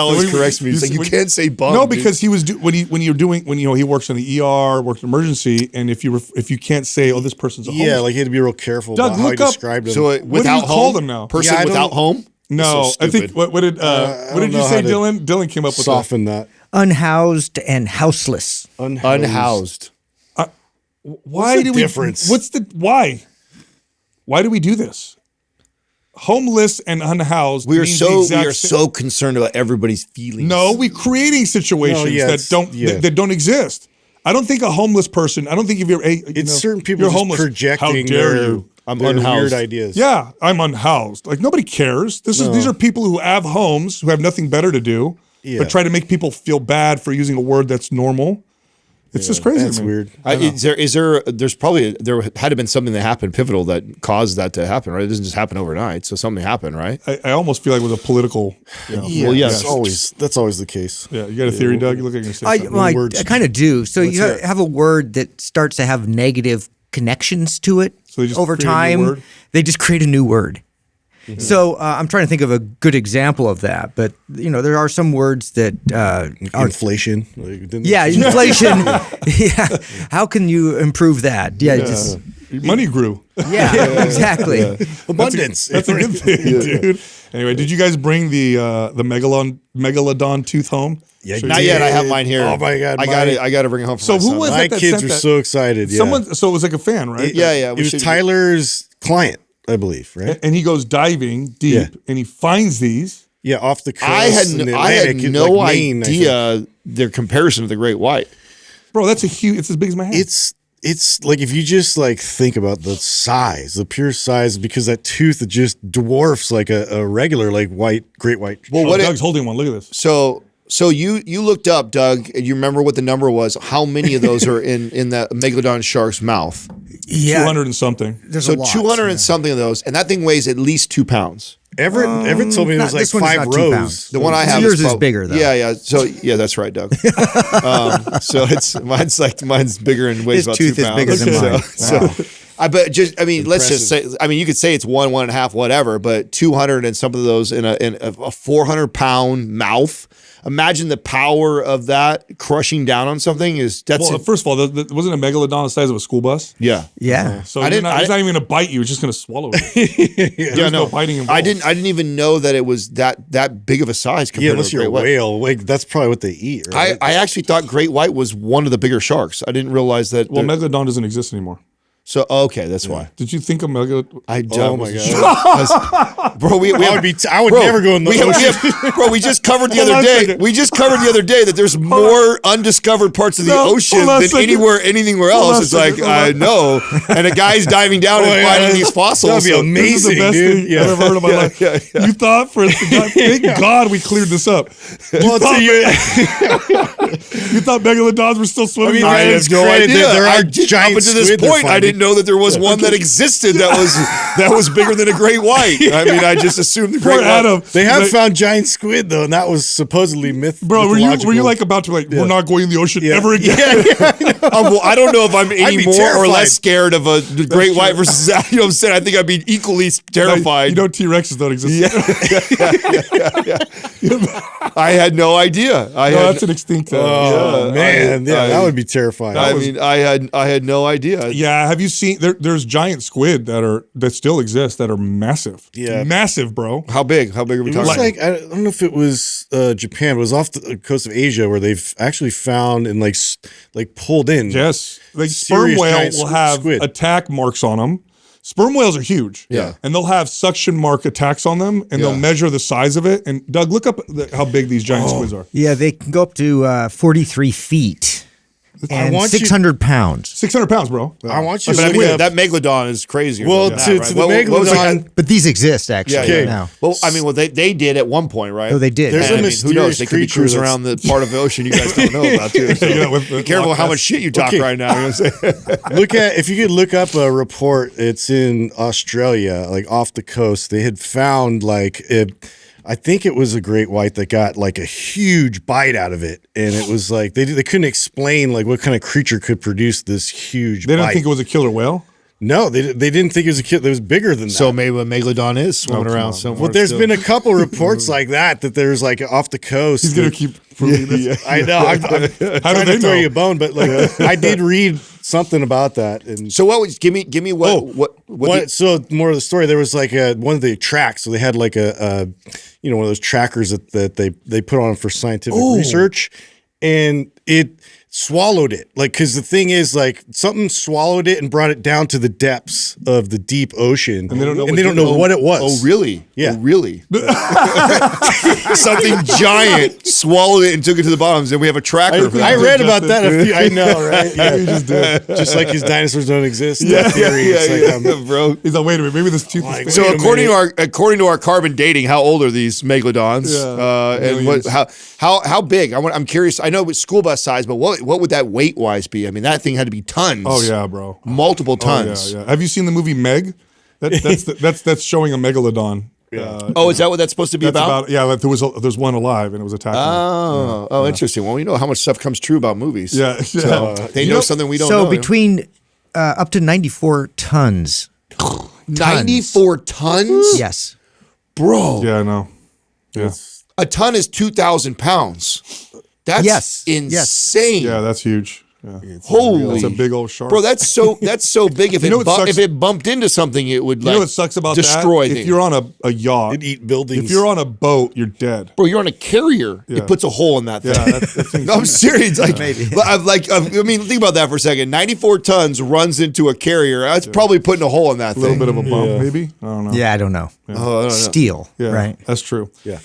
always corrects me. He's like, you can't say bum. No, because he was when he works in the ER, works in emergency, and if you can't say, oh, this person's a homeless. Like he had to be real careful Doug, about how he described him. So what do you call them now? Person without home? No, so I think what did you say, Dylan? Dylan came up with soften that. Unhoused and houseless. Unhoused. Why do we? What's the why? Why do we do this? Homeless and unhoused. We are so concerned about everybody's feelings. No, we're creating situations that don't exist. I don't think a homeless person. I don't think if you're certain people you're homeless. projecting. How dare you? I'm unhoused. Weird ideas. Yeah, I'm unhoused. Like nobody cares. These are people who have homes, who have nothing better to do, but try to make people feel bad for using a word that's normal. It's just crazy. That's weird. There had to have been something that happened pivotal that caused that to happen, right? It doesn't just happen overnight. So something happened, right? I almost feel like with a political. That's always the case. Yeah, you got a theory, Doug? You look like you're saying something. I kind of do. So you have a word that starts to have negative connections to it. So they just over time, they just create a new word. Mm-hmm. So I'm trying to think of a good example of that, but there are some words that inflation. Inflation. Yeah, how can you improve that? money grew. Yeah, exactly. Abundance. That's a good thing, dude. Anyway, did you guys bring the Megalodon tooth home? Yeah, Sure. Not yet. I have mine here. Oh my God, I got to bring it home for So my who son. was My that kids sent were that? so excited. Yeah. Someone. So it was like a fan, right? Yeah. It was Tyler's client, I believe, right? And he goes diving deep, Yeah. and he finds these. Yeah, off the coast. I had in the I had Atlantic, no like Maine, I think. idea their comparison to the great white. Bro, that's a huge. It's as big as my hand. It's like if you just like think about the size, the pure size, because that tooth it just dwarfs like a regular like great white. Well, Oh, Doug's holding one. Look at this. So you looked up, Doug, and you remember what the number was? How many of those are in that Megalodon shark's mouth? Yeah. 200 and something. There's So a lot. 200 and something of those, and that thing weighs at least 2 pounds. Everett told me it was like this one is 5 not 2 rows. pounds. The one I have Yours is prob- bigger, though. Yeah. So yeah, that's right, Doug. So mine's bigger and weighs His about tooth 2 is pounds. bigger than mine. So let's just say, you could say it's 1.5, whatever, but 200 and some of those in a 400-pound mouth. Imagine the power of that crushing down on something Well, first of all, wasn't a megalodon the size of a school bus? yeah. Yeah. So I he's not even going to bite you. It's just going to swallow it. There's no biting involved. I didn't even know that it was that big of a size compared Yeah, to unless a you're great a white. whale, like that's probably what they eat. Right? I actually thought great white was one of the bigger sharks. I didn't realize that. Well, megalodon doesn't exist anymore. So okay, that's why. Did you think of megalodon? Oh my God, Bro, I would never go in the ocean. Bro, we just covered the Hold other on a day. second. We just covered the other day that there's more undiscovered parts of the ocean hold on a than second. anything Hold on else. a It's like second, hold I on. know, and a guy's diving down and finding these fossils. That'd be This is the amazing, best dude. thing I've ever heard in my life. You thought thank God we cleared this up. Well, You thought megalodons were still swimming? I mean, I it's have no credit idea. that there are I did- giant up until this squid they're point, I finding. didn't know that there was one that existed that was bigger than a great white. I mean, I just assumed the Poor great white. Adam. They have Like, found giant squid though, and that was supposedly Bro, were you mythological. like about to we're not going in the ocean Yeah. ever again? Well, I don't know if I'm any be more or terrified. less scared of a great white versus that. You know what I'm saying? I think I'd be equally terrified. You know T-Rexes don't exist. I had no idea. That's an extinct. Oh man, that would be terrifying. I had no idea. Yeah, have you seen? There's giant squid that still exist that are massive. Yeah. Massive, bro. How big? How big are we It talking was about? like I don't know if it was Japan. It was off the coast of Asia where they've actually found and like pulled in. Yes, like sperm Serious whale giant will have squid. attack marks on them. Sperm whales are huge. Yeah. and they'll have suction mark attacks on them, and they'll measure the size of it. And Doug, look up how big these giant squids are. Yeah, they can go up to 43 feet and want you- 600 pounds. 600 pounds, bro. I want you But to I look mean, up. that megalodon is crazier. Well, than that, to right? the What was it? megalodon, But these exist actually Yeah, now. Well, I mean, they did at one point, right? Oh, they did. There's And, a I mean, who knows? mysterious They could be creature cruising that's- around the part of the ocean you guys don't know about too. So Yeah, with the be careful Loch how Ness. much shit you talk Okay. right now. You know what I'm saying? if you could look up a report, it's in Australia, like off the coast. They had found I think it was a great white that got like a huge bite out of it, and it was like they couldn't explain like what kind of creature could produce this huge. They didn't bite. think it was a killer whale. No, they didn't think it was a kid that was bigger than that. So maybe a megalodon is swimming come around on. somewhere. Well, there's still. been a couple reports like that there's like off the coast. He's gonna that- keep proving this. I know. I'm How trying do they to throw know? you a bone, but like I did read something about that. And So what? Give me what? so more of the story. There was like one of the tracks. So they had like one of those trackers that they put on for scientific research, and it swallowed it. Like, because the thing is, like, something swallowed it and brought it down to the depths of the deep ocean, and they don't know what it was. Oh, really? Yeah. Oh, really? Something giant swallowed it and took it to the bottoms, and we have a tracker. for that. I read about that. I know, right? Yeah, He just did. just like his dinosaurs don't exist. That theory. It's like, bro. He's like, wait a minute, maybe this tooth Like, is So Wait a according to our carbon dating, how old are these megalodons? Yeah, And what, how big? I'm curious. I know it's school bus size, but what would that weight wise be? I mean, that thing had to be tons. Oh yeah, bro. Multiple Oh, tons. yeah. Have you seen the movie Meg? That's showing a megalodon. Yeah. Oh, is that what that's supposed to be That's about? like there's one alive and it was attacking. Oh, interesting. Well, we know how much stuff comes true about movies. Yeah, So they know something we don't So know. between up to 94 tons. 94 tons? Yes. Bro. yeah, I know. Yeah, A ton is 2,000 pounds. That's Yes. insane. yeah, that's huge. Holy, It's a big old shark. bro, that's so big. If You know what sucks? if it bumped into something, it would You know like what sucks about destroy that? things. If you're on a yacht, It'd eat buildings. if you're on a boat, you're dead. Bro, you're on a carrier. Yeah. It puts a hole in that thing. Yeah, that's No, I'm serious. Like, I mean, think about that for a second. 94 tons runs into a carrier. That's probably putting a hole in that a little thing. bit of a bump, maybe. I don't know. Yeah, I don't know. Oh, I don't know. Steel, Yeah, right? That's true. Yeah.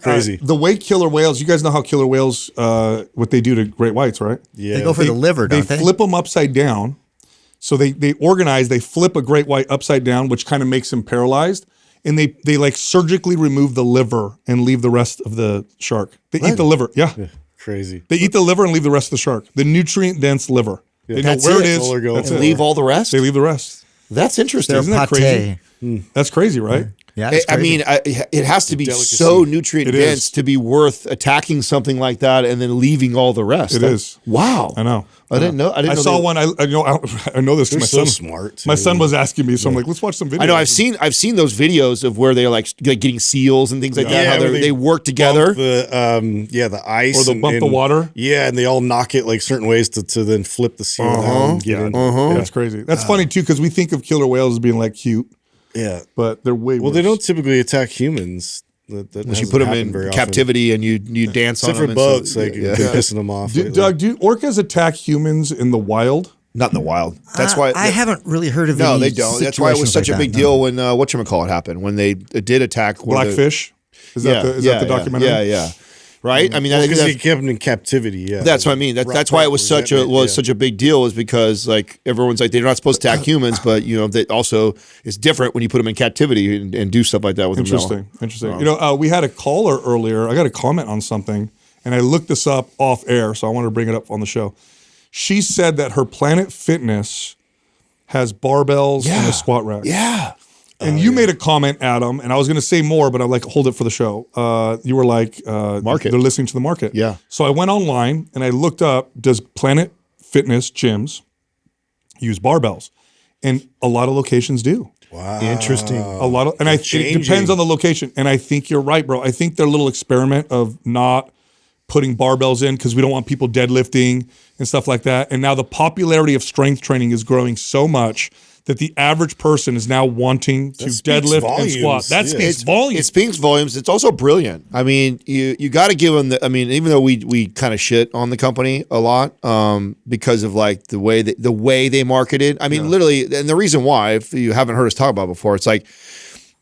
Crazy. The way killer whales, you guys know how killer whales, what they do to great whites, right? Yeah. They go for the liver, don't they? Flip them upside down. So they organize, they flip a great white upside down, which kind of makes him paralyzed. And they like surgically remove the liver and leave the rest of the shark. They eat the liver. Yeah. Crazy. They eat the liver and leave the rest of the shark. The nutrient dense liver. They know That's where it. it is. All are going. That's And it. leave all the rest. They leave the rest. That's interesting. Isn't that crazy? Pate. That's crazy, right? Yeah, it's I crazy. mean, it has to be Delicacy. so nutrient It dense is. to be worth attacking something like that and then leaving all the rest. It is. Wow. I know. I didn't know. I didn't I know saw they- one. I know this. They're My so son, smart. My too. son was asking me, so I'm like, let's watch some videos. I know. I've seen those videos of where they're like getting seals and things like that. Yeah, How where they work together. Bump the ice. Or they'll bump the water. Yeah, and they all knock it like certain ways to then flip the seal down and get in. Yeah, that's crazy. That's funny too because we think of killer whales as being like cute, Yeah. but they're way Well, worse. they don't typically attack humans. That You hasn't put them happened in very often. captivity and you dance Except on for them. bugs, and like yeah. been pissing them off. lately. Doug, do orcas attack humans in the wild? Not in the wild. That's why I haven't really heard of No, any they don't. That's why it was situations such like a big that, deal when whatchamacallit happened when they did attack one of the- Blackfish? Is that the documentary? Yeah. Right? I mean, I think Because he that's, kept them in captivity. Yeah, that's what I mean. That's why it was such a big deal, is because like everyone's like they're not supposed to attack humans, but you know that also it's different when you put them in captivity and do stuff like that with them. Interesting. You know, we had a caller earlier. I got a comment on something, and I looked this up off air, so I wanted to bring it up on the show. She said that her Planet Fitness has barbells and a squat rack. Yeah. And you made a comment, Adam, and I was going to say more, but I'm like, hold it for the show. You were like, Market. They're listening to the market. Yeah. So I went online and I looked up, does Planet Fitness gyms use barbells? And a lot of locations do. Wow. Interesting. A lot of, and it depends on the location. And I think you're right, bro. I think their little experiment of not putting barbells in because we don't want people deadlifting and stuff like that. And now the popularity of strength training is growing so much that the average person is now wanting to deadlift and squat. That speaks volumes. It speaks volumes. It's also brilliant. I mean, you got to give them the. I mean, even though we kind of shit on the company a lot because of like the way they marketed. I mean, literally, and the reason why, if you haven't heard us talk about it before, it's like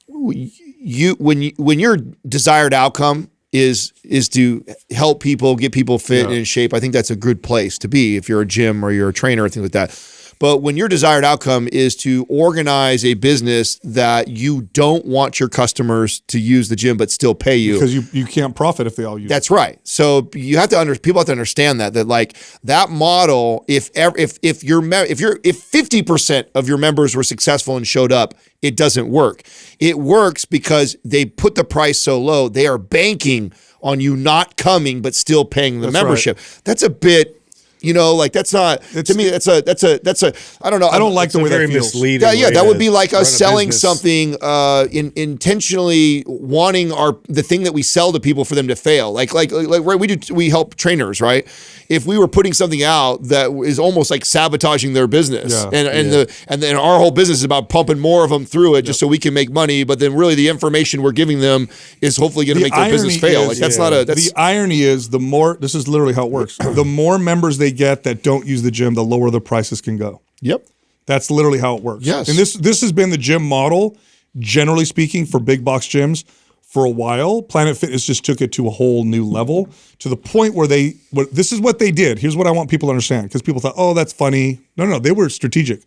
when your desired outcome is to help people, get people fit and in shape. I think that's a good place to be if you're a gym or you're a trainer or things like that. But when your desired outcome is to organize a business that you don't want your customers to use the gym but still pay you, because you can't profit if they all use that's right. So you have to people have to understand that like that model. If 50% of your members were successful and showed up, it doesn't work. It works because they put the price so low. They are banking on you not coming but still paying the membership. Right. That's a bit. You know, like that's not to me. That's a. I don't know. I don't like the way that feels. Misleading. Yeah, that would be like us selling something, intentionally wanting the thing that we sell to people for them to fail. Like right, we help trainers, right? If we were putting something out that is almost like sabotaging their business, and then our whole business is about pumping more of them through it just so we can make money, but then really the information we're giving them is hopefully going to make their business fail. Like that's not a. The irony is the more. This is literally how it works. The more members they get that don't use the gym, the lower the prices can go. Yep. That's literally how it works. Yes. And this has been the gym model, generally speaking, for big box gyms for a while. Planet Fitness just took it to a whole new level, to the point where this is what they did. Here's what I want people to understand, because people thought, oh, that's funny. No, they were strategic.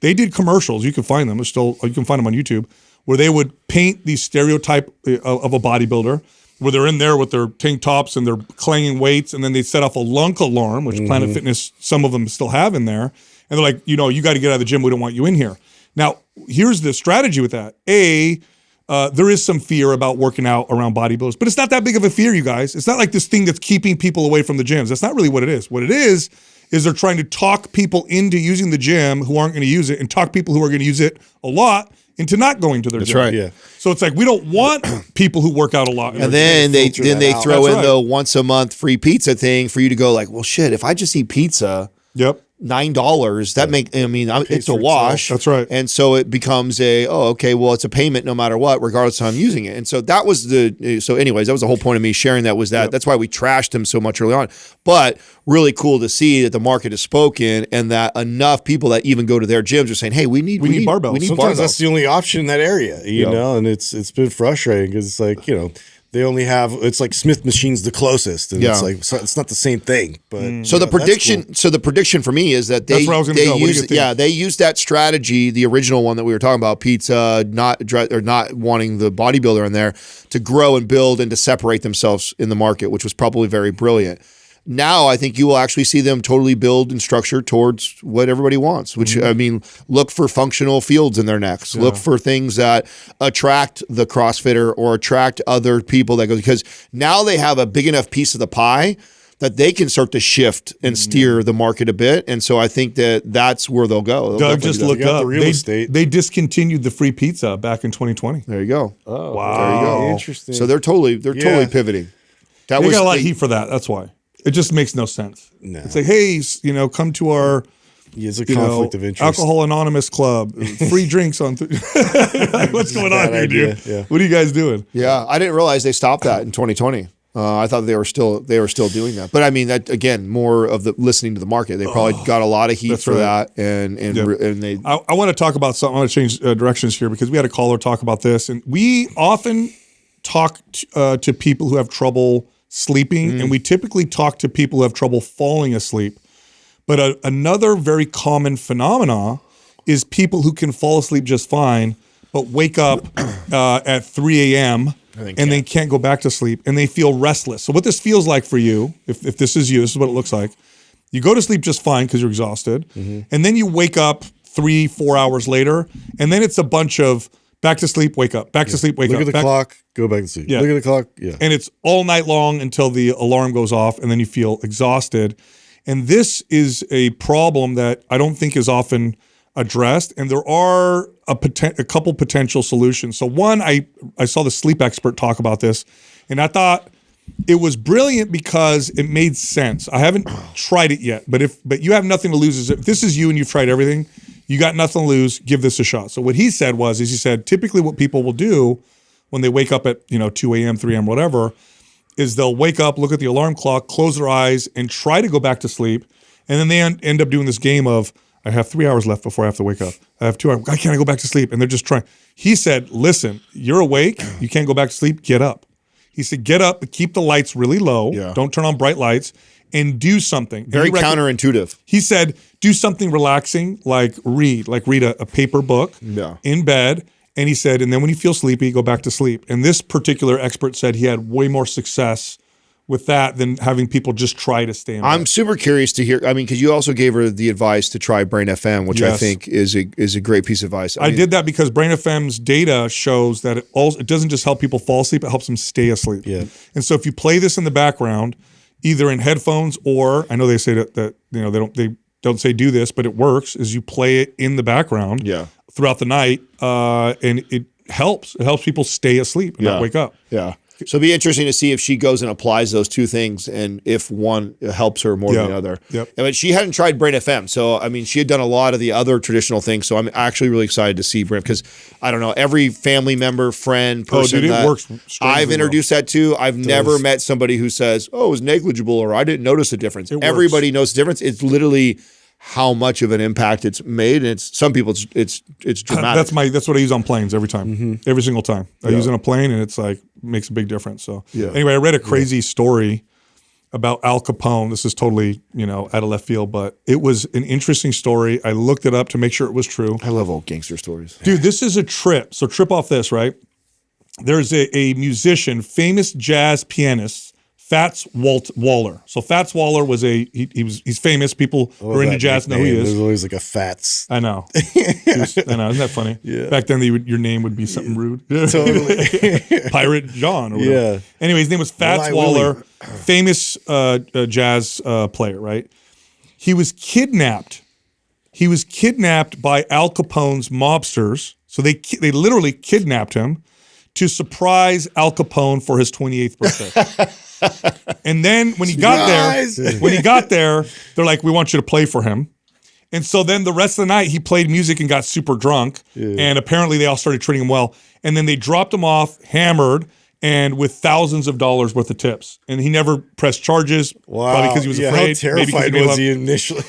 They did commercials. You can find them. You can find them on YouTube, where they would paint the stereotype of a bodybuilder, where they're in there with their tank tops and they're clanging weights, and then they set off a lunk alarm, which Planet Fitness, some of them still have in there. And they're like, you got to get out of the gym. We don't want you in here. Now, here's the strategy with that. There is some fear about working out around bodybuilders, but it's not that big of a fear, you guys. It's not like this thing that's keeping people away from the gyms. That's not really what it is. What it is they're trying to talk people into using the gym who aren't going to use it, and talk people who are going to use it a lot into not going to their gym. right. Yeah. So it's like we don't want people who work out a lot. And then they filter that out. throw That's in the once a month free pizza thing for you to go like, well, shit, if I just eat pizza, Yep. $9, that it's a for wash. That's right. And so it becomes it's a payment no matter what, regardless of how I'm using it. And so that was anyways, that was the whole point of me sharing that was that. That's why we trashed him so much early on. But really cool to see that the market has spoken and that enough people that even go to their gyms are saying, hey, we need barbells. We need Sometimes barbells. that's the only option in that area, you Yeah. know, and it's been frustrating because it's like, you know, they only have, it's like Smith Machine's the closest, and it's like, so it's not the same thing. But So the prediction for me is that That's where I was gonna go. What do you think? they use that strategy, the original one that we were talking about, pizza, not wanting the bodybuilder in there, to grow and build and to separate themselves in the market, which was probably very brilliant. Now I think you will actually see them totally build and structure towards what everybody wants, which look for functional fields in their necks. Look for things that attract the CrossFitter or attract other people that go, because now they have a big enough piece of the pie that they can start to shift and steer the market a bit. And so I think that's where they'll go. They'll Doug definitely just do that. looked They got up. the real estate. They discontinued the free pizza back in 2020. There you go. oh, Wow. There you go. interesting. So they're totally pivoting. That They was got a lot of heat for that. That's why. It just makes no sense. No. It's like, hey, come to our It's a conflict of interest. Alcohol Anonymous Club, free drinks on. What's going on here, idea, dude? yeah. What are you guys doing? Yeah, I didn't realize they stopped that in 2020. I thought they were still doing that. But I mean, that again, more of the listening to the market. They probably got a lot of heat That's for right. that, and they. I want to talk about something. I want to change directions here because we had a caller talk about this, and we often talk to people who have trouble sleeping, and we typically talk to people who have trouble falling asleep. But another very common phenomena is people who can fall asleep just fine, but wake up at 3 a.m. and they can't go back to sleep, and they feel restless. So what this feels like for you, if this is you, this is what it looks like. You go to sleep just fine because you're exhausted, and then you wake up 3-4 hours later, and then it's a bunch of back to sleep, wake up, back to sleep, wake up. Look at the clock, go back to sleep. Yeah. Look at the clock, yeah. And it's all night long until the alarm goes off, and then you feel exhausted. And this is a problem that I don't think is often addressed, and there are a couple potential solutions. So one, I saw the sleep expert talk about this, and I thought it was brilliant because it made sense. I haven't tried it yet, but you have nothing to lose. If this is you and you've tried everything, you got nothing to lose, give this a shot. So what he said he said, typically what people will do when they wake up at 2 a.m., 3 a.m., whatever, is they'll wake up, look at the alarm clock, close their eyes, and try to go back to sleep. And then they end up doing this game of, I have 3 hours left before I have to wake up. I have 2 hours. Why can't I go back to sleep? And they're just trying. He said, listen, you're awake. You can't go back to sleep. Get up. He said, get up, keep the lights really low. Yeah. Don't turn on bright lights, and do something. Very counterintuitive. He said, do something relaxing, like read a paper book in bed. And he said, and then when you feel sleepy, go back to sleep. And this particular expert said he had way more success with that than having people just try to stay in bed. I'm super curious to hear. I mean, because you also gave her the advice to try Brain FM, which I think is a great piece of advice. I did that because Brain FM's data shows that it doesn't just help people fall asleep; it helps them stay asleep. Yeah. And so if you play this in the background, either in headphones or I know they say that they don't say do this, but it works. Is you play it in the background throughout the night, and it helps. It helps people stay asleep and not wake up. Yeah. So it'd be interesting to see if she goes and applies those two things and if one helps her more than the other. Yep. But she hadn't tried Brain FM. So, I mean, she had done a lot of the other traditional things. So I'm actually really excited to see Brain because I don't know, every family member, friend, person dude, it that works strangely I've introduced that to, I've never met somebody who says, oh, it was negligible or I didn't notice the difference. Everybody knows the difference. It's literally how much of an impact it's made, and some people it's dramatic. That's what I use on planes every time, every single time. I use it on a plane, and it's like makes a big difference. So anyway, I read a crazy story about Al Capone. This is totally out of left field, but it was an interesting story. I looked it up to make sure it was true. I love old gangster stories, dude. This is a trip. So trip off this, right? There's a musician, famous jazz pianist. Fats Waller. So Fats Waller was he's famous. People who are into jazz know who he is. There's always like a Fats. I know. I know. Isn't that funny? Yeah. Back then, your name would be something rude. Totally. Pirate John or whatever. Yeah. Anyway, his name was Fats Waller, famous jazz player, right? He was kidnapped. He was kidnapped by Al Capone's mobsters. So they literally kidnapped him to surprise Al Capone for his 28th birthday. And then when he got there, they're like, we want you to play for him. And so then the rest of the night, he played music and got super drunk. Yeah. And apparently they all started treating him well. And then they dropped him off, hammered, and with thousands of dollars worth of tips. And he never pressed charges, probably because he was afraid. How terrified was he initially?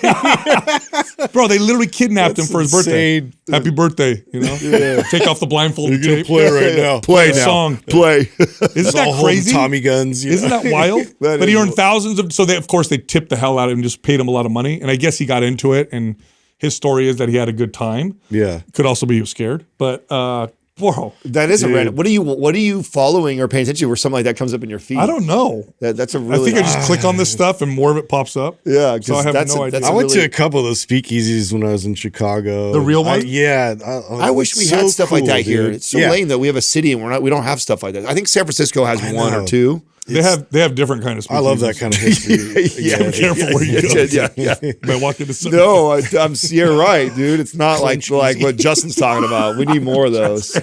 Bro, they literally kidnapped him for his birthday. Happy birthday, you know? Yeah. Take off the blindfold. You're going to play right now. Play now. Song. Play. Isn't that crazy? Tommy guns. Isn't that wild? But he earned thousands of, so they, of course, they tipped the hell out of him and just paid him a lot of money. And I guess he got into it, and his story is that he had a good time. Yeah. Could also be he was scared. But, whoa. That is a random. What are you following or paying attention to where something like that comes up in your feed? I don't know. That's a really. I think I just click on this stuff and more of it pops up. Yeah, so I have no idea. I went to a couple of those speakeasies when I was in Chicago. The real one? I wish we had stuff like that here. It's so lame that we have a city and we don't have stuff like that. I think San Francisco has one or two. They have different kind of speakeasies. I love that kind of history. Be careful where you go. Yeah. Might walk into some. No, you're right, dude. It's not like what Justin's talking about. We need more of those.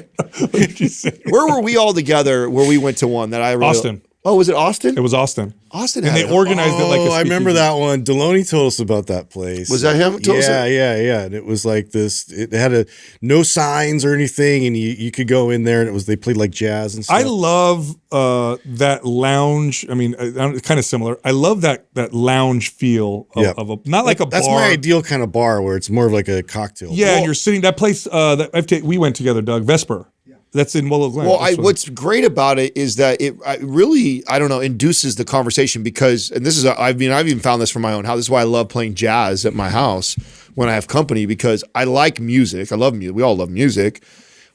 Where were we all together where we went to one that I really... Austin. Oh, was it Austin? It was Austin. Austin and they organized it like a speakeasy. I remember that one. Deloney told us about that place. Was that him? Yeah. And it was like this. It had no signs or anything, and you could go in there, and they played like jazz and stuff. I love that lounge. I mean, it's kind of similar. I love that lounge feel of a not like a bar. That's my ideal kind of bar where it's more of like a cocktail. Yeah, and you're sitting that place that we went together, Doug, Vesper. That's in Willow Glen. Well, what's great about it is that it really, I don't know, induces the conversation because, and this is, I've even found this from my own house. This is why I love playing jazz at my house when I have company, because I like music. I love music. We all love music.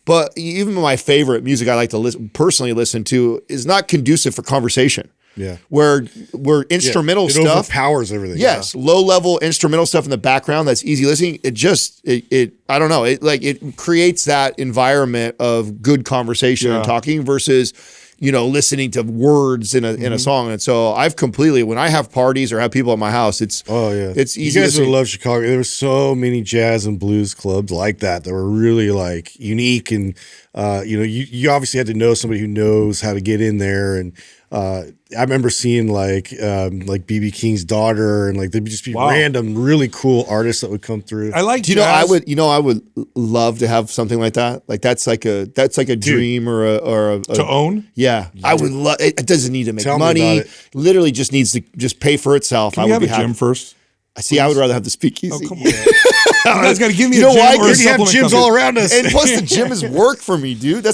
But even my favorite music I like to personally listen to is not conducive for conversation. Yeah. Where instrumental stuff. It overpowers everything. Yes. Yeah. Low level instrumental stuff in the background that's easy listening. It I don't know. It creates that environment of good conversation and talking versus, listening to words in a song. And so when I have parties or have people at my house, it's easy. You guys would love Chicago. There were so many jazz and blues clubs like that were really like unique. And, you obviously had to know somebody who knows how to get in there. And, I remember seeing like BB King's daughter, and like there'd just be random, really cool artists that would come through. I like. I would love to have something like that. Like that's like a dream or a to own. Yeah, I would love. It doesn't need to make money. Literally, just needs to just pay for itself. Can we have a gym first? See, I would rather have the speakeasy. Oh, come on. You guys got to give me a gym or a supplement gyms all around us. And plus, the gym is work for me, dude.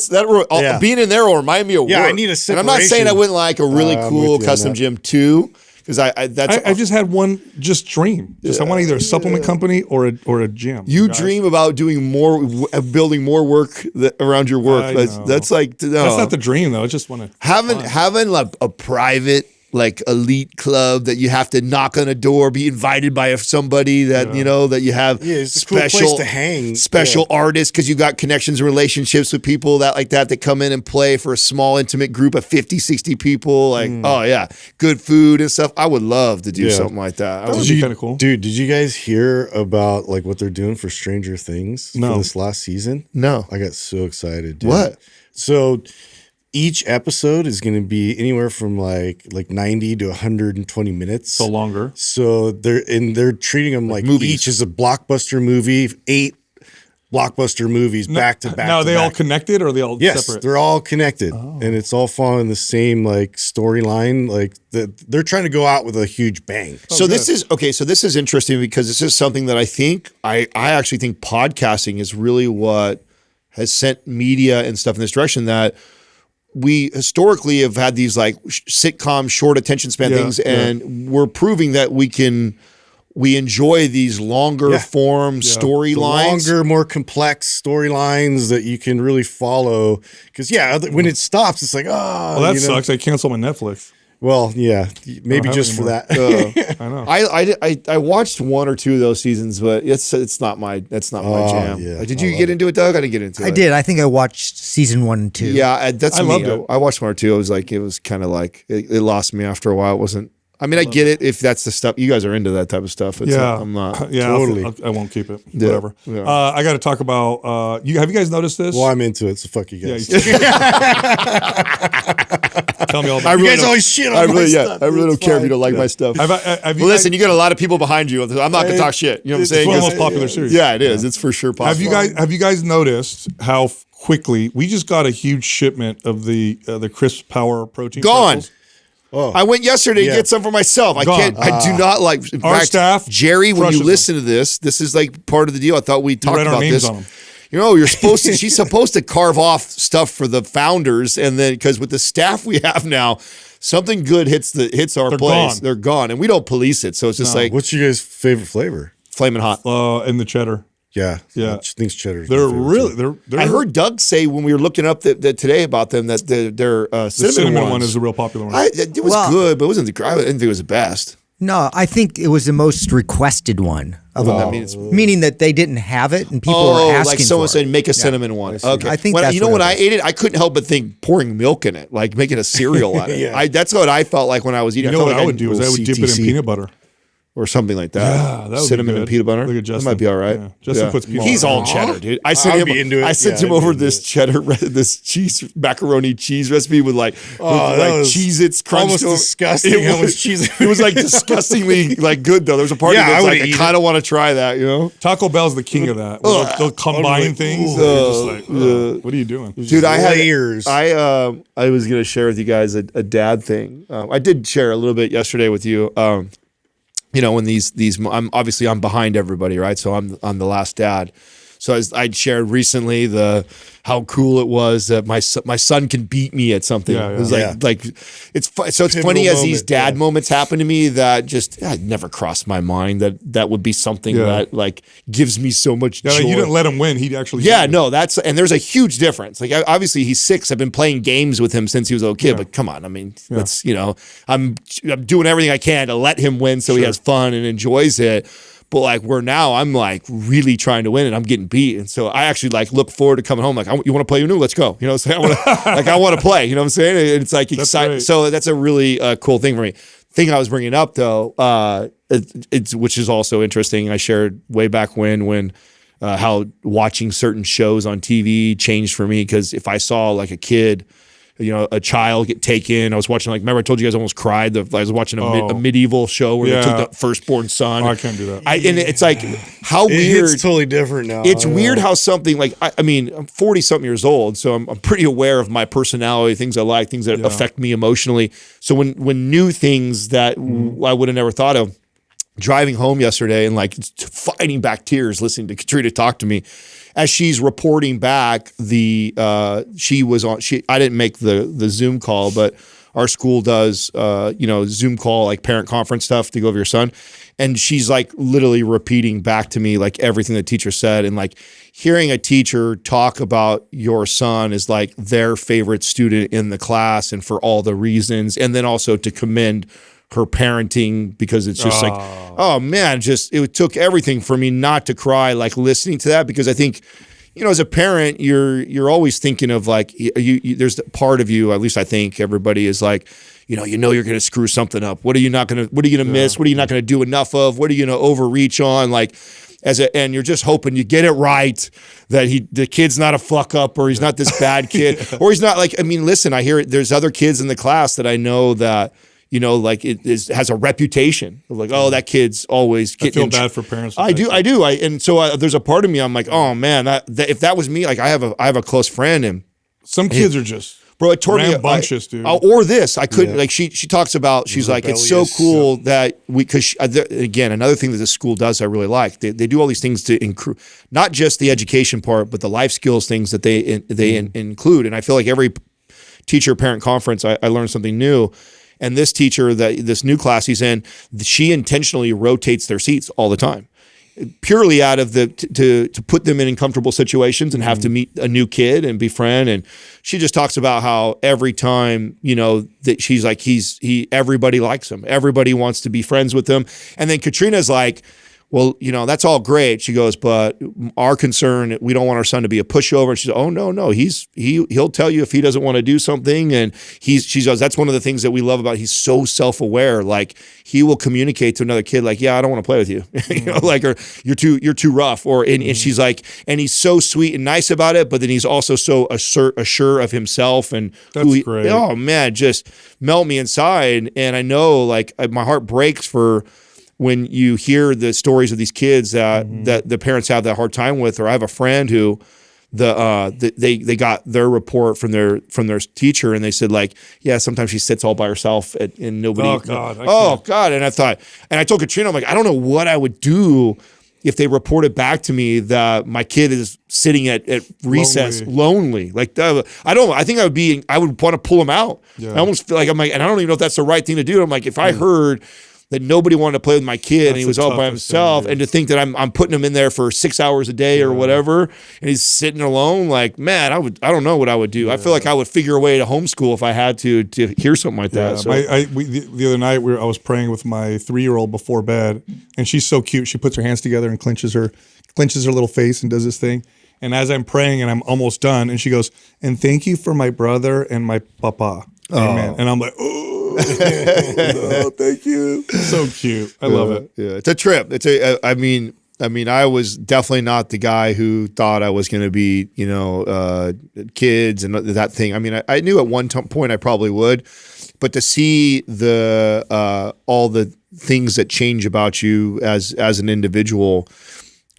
Being in there will remind me of work. Yeah, I need a separation. And I'm not saying I wouldn't like a really cool custom gym too, because I just had one dream. I want either a supplement company or a gym. You dream about doing more, building more work around your work. That's like that's not the dream though. I just want to having like a private, like elite club that you have to knock on a door, be invited by somebody that that you have it's a cool place to hang. Special artists because you got connections and relationships with people that come in and play for a small intimate group of 50, 60 people. Like, good food and stuff. I would love to do something like that. That would be kind of cool. Dude, did you guys hear about like what they're doing for Stranger Things for this last season? No. I got so excited, dude. What? So each episode is going to be anywhere from like 90 to 120 minutes. So longer. So they're treating them like movies. Each is a blockbuster movie, 8 blockbuster movies back to back. Now, are they all back. Connected or are they all Yes, separate? they're all connected. And it's all following the same like storyline. Like they're trying to go out with a huge bang. So this is interesting because this is something that I actually think podcasting is really what has sent media and stuff in this direction, that we historically have had these like sitcom short attention span things, and we're proving that we enjoy these longer form storylines, longer, more complex storylines that you can really follow. Because when it stops, it's like, that sucks. I cancel my Netflix. Well, yeah, maybe just for that. I know. I watched 1 or 2 of those seasons, but it's not my jam. Yeah, Did you get into it, Doug? I didn't get into it. I did. I think I watched season 1 and 2. Yeah, that's I me. loved it. I watched 1 or 2. It was kind of like it lost me after a while. It wasn't. I mean, I get it if that's the stuff you guys are into, that type of stuff. It's Yeah, I'm not. Yeah, Totally. I won't keep it. Whatever. Yeah. I got to talk about. Have you guys noticed this? Well, I'm into it, so fuck you guys. Tell me all about. I really You guys don't- always shit on I my really, stuff. I really It's don't care if fine. you don't like my stuff. Have you Well, listen, guys, you got a lot of people behind you. I'm not gonna talk shit. You know what I'm It's saying? one of the 'Cause- most popular series. Yeah, it is. It's for sure possible. Have you guys noticed how quickly we just got a huge shipment of the crisp power protein? Gone. pretzels? I went yesterday to Yeah. get some for myself. I Gone. can't. I do not like. In Our fact, staff Jerry. When crushes you listen to this is like part of the deal. I thought we talked write our about names this. on 'em. You know, you're supposed to. She's supposed to carve off stuff for the founders, and then because with the staff we have now, something good hits our They're place. gone. They're gone, and we don't police it. So it's just like What's your guys' favorite flavor? flaming hot. And the cheddar. Yeah. Yeah. I think cheddar's They're my favorite, really too. they're. I heard Doug say when we were looking up that today about them that their the cinnamon, cinnamon one ones- is the real popular one. It was Well- good, but it wasn't. I didn't think it was the best. No, I think it was the most requested one of all. that means? Meaning that they didn't have it and people were asking like someone for it. said, make a cinnamon one. Okay, I think when, that's you know what when it I is. ate it, I couldn't help but think pouring milk in it, like making a cereal out of it. Yeah. That's what I felt like when I was eating. You know felt what like I would do is I would dip it in CTC. peanut butter. or something like that. Yeah, that would be cinnamon good. and peanut butter. Look at That Justin. might be all right. Yeah. Justin puts peanut He's butter. all cheddar, dude. I sent I'd him. be into it. I sent Yeah, him I'd be over into this it. cheddar, this cheese macaroni cheese recipe with like that was Cheez-Its crunched. almost over- disgusting how much cheese- It was like disgustingly like good though. There was a part Yeah, of me I that's would like I eat kind of want to try that. You know. Taco Bell's the king of that. Where they'll combine like, things. ooh. You're just like, what are you doing? Dude, I had Layers. I was gonna share with you guys a dad thing. I did share a little bit yesterday with you. You know, when these I'm behind everybody, right? So I'm the last dad. So I'd shared recently how cool it was that my son can beat me at something. Yeah, yeah. It was Yeah. like it's Pivotal funny as these moment, dad yeah. moments happen to me that just never crossed my mind that would be something Yeah. that like gives me so much Yeah, joy. like, you didn't let him win. He'd actually. Yeah, beat you. no, and there's a huge difference. Like obviously he's 6. I've been playing games with him since he was a little kid, but come on, I mean, let's I'm doing everything I can to let him win so he has fun and enjoys it. But like now I'm like really trying to win and I'm getting beat. And so I actually like look forward to coming home. Like, you want to play Uno? Let's go. You know what I'm saying? I want to play. You know what I'm saying? And it's like exciting. great. So that's a really cool thing for me. Thing I was bringing up though, it's which is also interesting. I shared way back when how watching certain shows on TV changed for me because if I saw like a kid, a child get taken. I was watching remember I told you guys I almost cried. I was watching a medieval show where they Yeah. took the firstborn son. Oh, I can't do that. And it's like how weird. It's totally different now. It's weird how something like I mean I'm 40 something years old, so I'm pretty aware of my personality, things I like, things that affect me emotionally. So when new things that I would have never thought of, driving home yesterday and like fighting back tears listening to Katrina talk to me as she's reporting back I didn't make the Zoom call, but our school does Zoom call like parent conference stuff to go over your son, and she's like literally repeating back to me like everything the teacher said, and like hearing a teacher talk about your son is like their favorite student in the class and for all the reasons, and then also to commend her parenting because it's just like, oh man, it took everything for me not to cry like listening to that, because I think, as a parent, you're always thinking of like there's part of you, at least I think everybody is like, you're going to screw something up. What are you going to miss? What are you not going to do enough of? What are you going to overreach on? Like and you're just hoping you get it right, that the kid's not a fuck up, or he's not this bad kid, or he's not like, I mean, listen, I hear it. There's other kids in the class that I know that, like it has a reputation of like, oh, that kid's always I getting. feel bad for parents. I do. And so there's a part of me, I'm like, oh man, if that was me, like I have a close friend, and Some kids are just bro, it tore me rambunctious, dude. or this, I couldn't like. She talks about. She's like, it's so Rebellious. cool that because again, another thing that this school does, I really like. They do all these things to include not just the education part, but the life skills things that they include. And I feel like every teacher parent conference, I learned something new. And this teacher, this new class he's in, she intentionally rotates their seats all the time, purely out of to put them in uncomfortable situations and have to meet a new kid and befriend. And she just talks about how every time, that she's like, everybody likes him. Everybody wants to be friends with him. And then Katrina's like, well, that's all great. She goes, but our concern, we don't want our son to be a pushover. And she said, oh, no, he'll tell you if he doesn't want to do something. And she goes, that's one of the things that we love about, he's so self-aware. Like he will communicate to another kid, like, yeah, I don't want to play with you, like, or you're too rough. Or, and she's like, and he's so sweet and nice about it, but then he's also so assured of himself and that's great. Oh man, just melt me inside. And I know, like, my heart breaks for when you hear the stories of these kids that the parents have that hard time with. Or I have a friend who they got their report from their teacher, and they said, like, yeah, sometimes she sits all by herself and nobody. Oh God. And I told Katrina, I'm like, I don't know what I would do if they reported back to me that my kid is sitting at recess lonely. Like, I think I would want to pull him out. Yeah. I almost feel like, I'm like, and I don't even know if that's the right thing to do. I'm like, if I heard that nobody wanted to play with my kid and he was all by himself, and to think that I'm putting him in there for 6 hours a day or whatever, and he's sitting alone, like, man, I don't know what I would do. I feel like I would figure a way to homeschool if I had to hear something like that. So. The other night I was praying with my 3-year-old before bed, and she's so cute. She puts her hands together and clenches her little face and does this thing. And as I'm praying and I'm almost done, and she goes, and thank you for my brother and my papa. Amen. And I'm like, oh, thank you. So cute. I love it. Yeah, it's a trip. I mean, I was definitely not the guy who thought I was going to be, kids and that thing. I mean, I knew at one point I probably would, but to see all the things that change about you as an individual.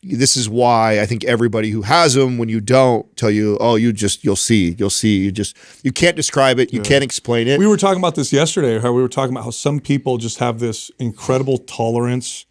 This is why I think everybody who has them, when you don't, tell you, oh, you'll see. You can't describe it. You can't explain it. We were talking about this yesterday, how we were talking about how some people just have this incredible tolerance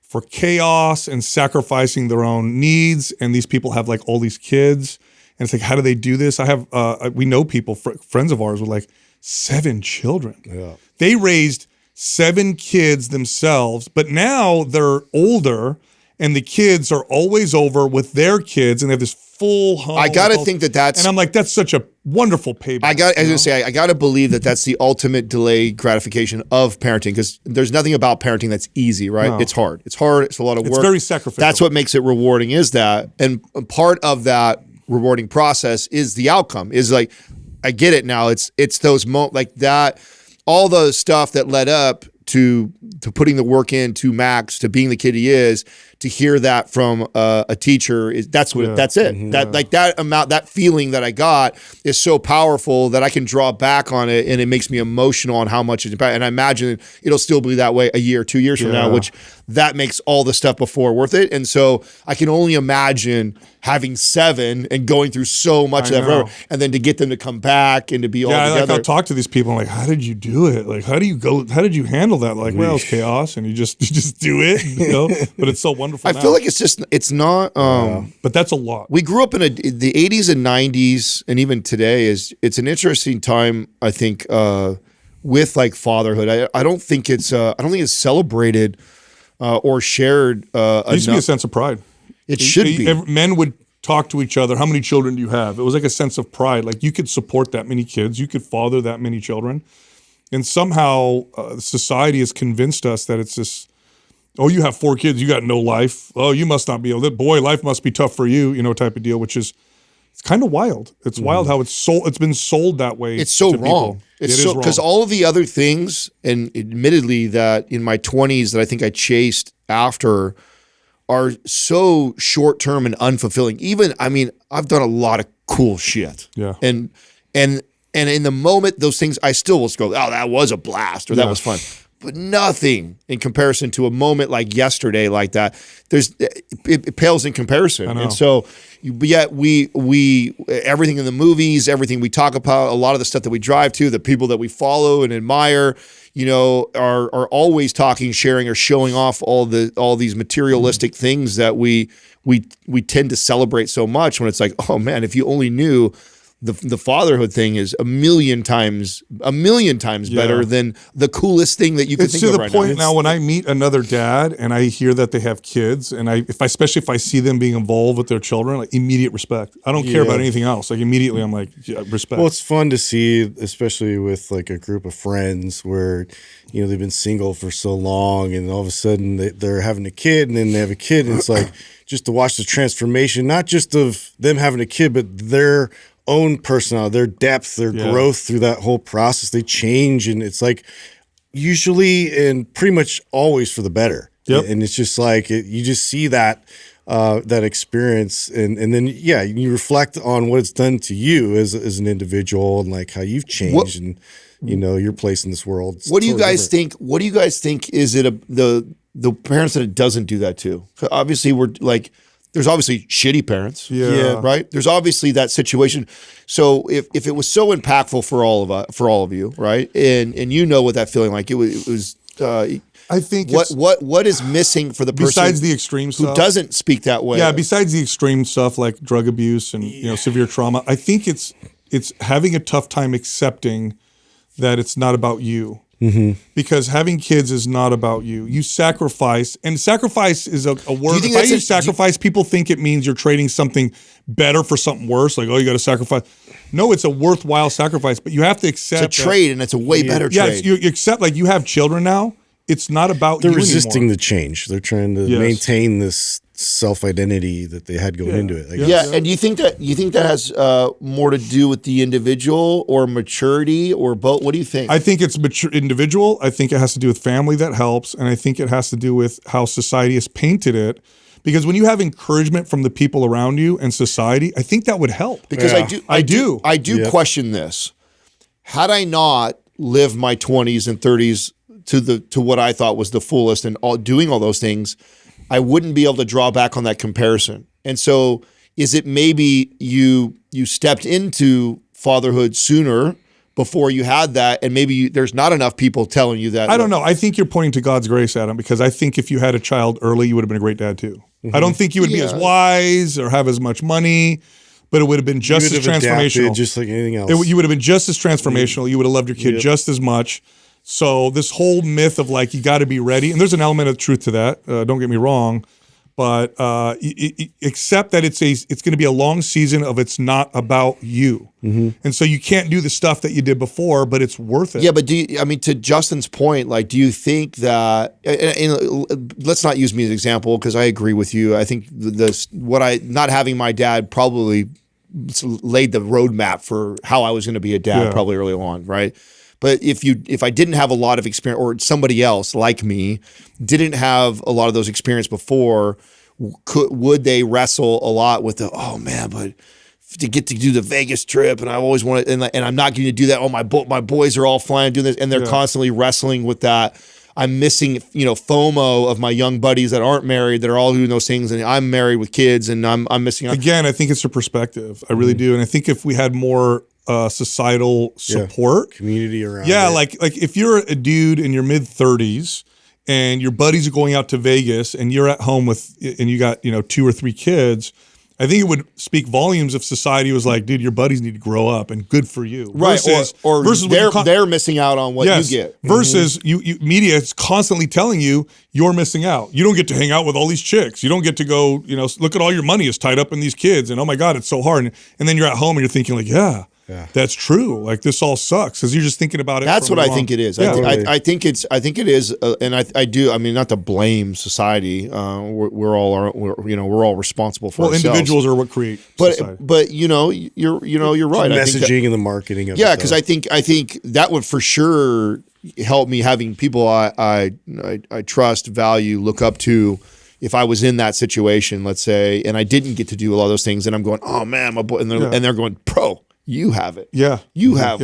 for chaos and sacrificing their own needs. And these people have like all these kids. And it's like, how do they do this? I have, we know people, friends of ours with like 7 children. Yeah. They raised 7 kids themselves, but now they're older. And the kids are always over with their kids, and they have this full home. I gotta think that's, and I'm like, that's such a wonderful payback. I gotta believe that that's the ultimate delayed gratification of parenting, because there's nothing about parenting that's easy, right? No. It's hard. It's a lot of work. It's very sacrificial. That's what makes it rewarding. Is that, and part of that rewarding process is the outcome. Is like, I get it now. It's those like that, all the stuff that led up to putting the work in to Max, to being the kid he is, to hear that from a teacher that's it. Mm-hmm. That feeling that I got is so powerful that I can draw back on it, and it makes me emotional on how much it's impacted. And I imagine it'll still be that way a year, 2 years from now, which that makes all the stuff before worth it. And so I can only imagine having 7 and going through so much of that forever, and then to get them to come back and to be all together. I'll talk to these people. I'm like, how did you do it? Like, how did you handle that? Like, well, it's chaos, and you just do it, but it's so wonderful. I feel like it's not. But that's a lot. We grew up in the 80s and 90s, and even today it's an interesting time, I think, with like fatherhood. I don't think it's celebrated or shared. It used to be a sense of pride. It should be. Men would talk to each other. How many children do you have? It was like a sense of pride. Like, you could support that many kids. You could father that many children. And somehow society has convinced us that it's this, oh, you have 4 kids, you got no life. Oh, you must not be able to. Boy, life must be tough for you, type of deal, which is, it's kind of wild. It's wild how it's been sold that way. It's so to wrong. People. It's so, because all of the other things, and admittedly that in my 20s that I think I chased after, are so short-term and unfulfilling. Even, I mean, I've done a lot of cool shit. Yeah. And in the moment, those things, I still will go, oh, that was a blast, or that was fun. But nothing in comparison to a moment like yesterday, like that. It pales in comparison. And so, yet we everything in the movies, everything we talk about, a lot of the stuff that we drive to, the people that we follow and admire, are always talking, sharing, or showing off all these materialistic things that we tend to celebrate so much. When it's like, oh man, if you only knew the fatherhood thing is a million times better than the coolest thing that you could It's think to of the right point now. now when I meet another dad and I hear that they have kids, and especially if I see them being involved with their children, like immediate respect. I don't care about anything else. Like immediately, I'm like, yeah, respect. Well, it's fun to see, especially with like a group of friends where, you know, they've been single for so long, and all of a sudden they're having a kid, and then they have a kid, and it's like just to watch the transformation, not just of them having a kid, but their own personality, their depth, their growth through that whole process. They change, and it's like usually and pretty much always for the better. Yep. And it's just like you just see that that experience, and then you reflect on what it's done to you as an individual, and like how you've changed and you know your place in this world. What do you guys think? What do you guys think? Is it the parents that it doesn't do that to? Obviously, we're like, there's obviously shitty parents, right? There's obviously that situation. So if it was so impactful for all of you, right, and you know what that feeling like, it was. I think what is missing for the person besides the extreme who stuff, doesn't speak that way. Yeah, besides the extreme stuff like drug abuse and you know severe trauma, I think it's having a tough time accepting that it's not about you. Mm-hmm. Because having kids is not about you. You sacrifice, and sacrifice is a word. If I use sacrifice, people think it means you're trading something better for something worse. Like, oh, you got to sacrifice. No, it's a worthwhile sacrifice, but you have to accept. It's a trade, and it's a way better trade. Yeah, you accept. Like, you have children now. It's not about you They're resisting anymore. the change. They're trying to maintain this self-identity that they had going into it. And do you think that has more to do with the individual or maturity or both? What do you think? I think it's individual. I think it has to do with family that helps, and I think it has to do with how society has painted it. Because when you have encouragement from the people around you and society, I think that would help. Because I do question this. Had I not lived my 20s and 30s to what I thought was the fullest and doing all those things, I wouldn't be able to draw back on that comparison. And so is it maybe you stepped into fatherhood sooner before you had that, and maybe there's not enough people telling you that? I don't know. I think you're pointing to God's grace, Adam, because I think if you had a child early, you would have been a great dad too. Mm-hmm. I don't think you would be as wise or have as much money, but it would have been just as transformational. Just like anything else. You would have been just as transformational. You would have loved your kid just as much. So this whole myth of like, you got to be ready, and there's an element of truth to that. Don't get me wrong, but accept that it's going to be a long season of it's not about you, and so you can't do the stuff that you did before, but it's worth it. Yeah, but to Justin's point, like, do you think that? And let's not use me as an example because I agree with you. I think not having my dad probably laid the roadmap for how I was going to be a dad probably early on, right? But if I didn't have a lot of experience, or somebody else like me didn't have a lot of those experience before, would they wrestle a lot with oh man, but to get to do the Vegas trip, and I always wanted, and I'm not going to do that. Oh, my boys are all flying doing this, and they're constantly wrestling with that. I'm missing, FOMO of my young buddies that aren't married, that are all doing those things, and I'm married with kids, and I'm missing out. Again, I think it's a perspective. I really do, and I think if we had more societal support, community around. Yeah, like if you're a dude in your mid 30s and your buddies are going out to Vegas and you're at home and you got 2 or 3 kids, I think it would speak volumes if society was like, dude, your buddies need to grow up and good for you. Right. Versus they're missing out on what you get. Versus you media is constantly telling you you're missing out. You don't get to hang out with all these chicks. You don't get to go, look at all your money is tied up in these kids, and oh my God, it's so hard. And then you're at home and you're thinking like, that's true. Like, this all sucks because you're just thinking about it. That's what I think it is. Yeah. I think it is, and I do. I mean, not to blame society. We're all responsible for ourselves. Individuals are what create society. But you're right. Messaging and the marketing of it. Yeah, because I think that would for sure help me, having people I trust, value, look up to. If I was in that situation, let's say, and I didn't get to do a lot of those things, and I'm going, oh man, my boy, and they're going, bro, you have it. Yeah. You have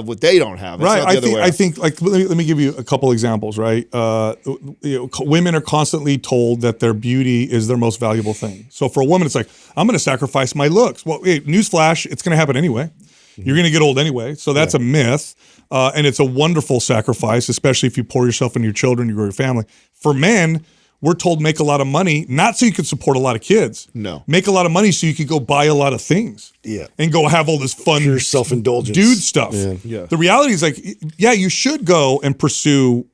what they don't have. It's right. not the other way I think like let me give you a couple examples, right? Women are constantly told that their beauty is their most valuable thing. So for a woman, it's like, I'm going to sacrifice my looks. Well, newsflash, it's going to happen anyway. You're going to get old anyway. So that's a myth. And it's a wonderful sacrifice, especially if you pour yourself into your children, you grow your family. For men, we're told make a lot of money, not so you could support a lot of kids. No. Make a lot of money so you could go buy a lot of things. Yeah. And go have all this fun Pure self-indulgence. dude stuff. Yeah. The reality is like, yeah, you should go and pursue,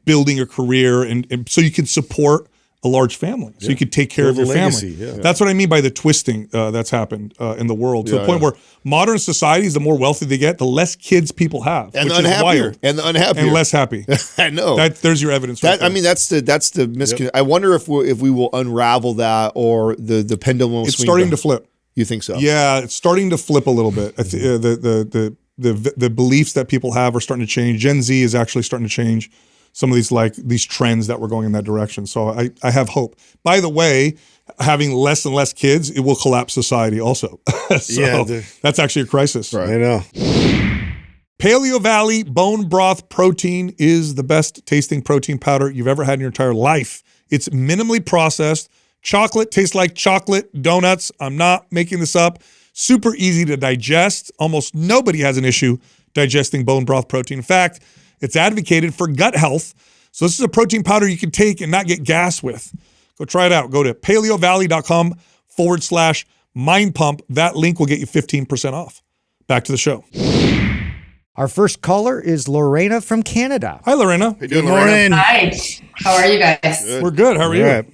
building a career and so you can support a large family. So you could take care Build of your a legacy, family. yeah. That's what I mean by the twisting that's happened in the world. To the point where modern societies, the more wealthy they get, the less kids people have. And which the is unhappier. wild. And the unhappier. And less happy. I know. There's your evidence. That, right there. I mean, that's the misconception. I wonder if we will unravel that, or the pendulum will It's swing starting back. to flip. You think so? Yeah, it's starting to flip a little bit. The beliefs that people have are starting to change. Gen Z is actually starting to change some of these trends that were going in that direction. So I have hope. By the way, having less and less kids, it will collapse society also. That's actually a crisis. Right. I know. Paleo Valley Bone Broth Protein is the best tasting protein powder you've ever had in your entire life. It's minimally processed. Chocolate tastes like chocolate. Donuts. I'm not making this up. Super easy to digest. Almost nobody has an issue digesting bone broth protein. In fact, it's advocated for gut health. So this is a protein powder you can take and not get gas with. Go try it out. Go to paleovalley.com/mind pump. That link will get you 15% off. Back to the show. Our first caller is Lorena from Canada. Hi, Lorena. Good morning. Hi, how are you guys? We're good. How are you? Right.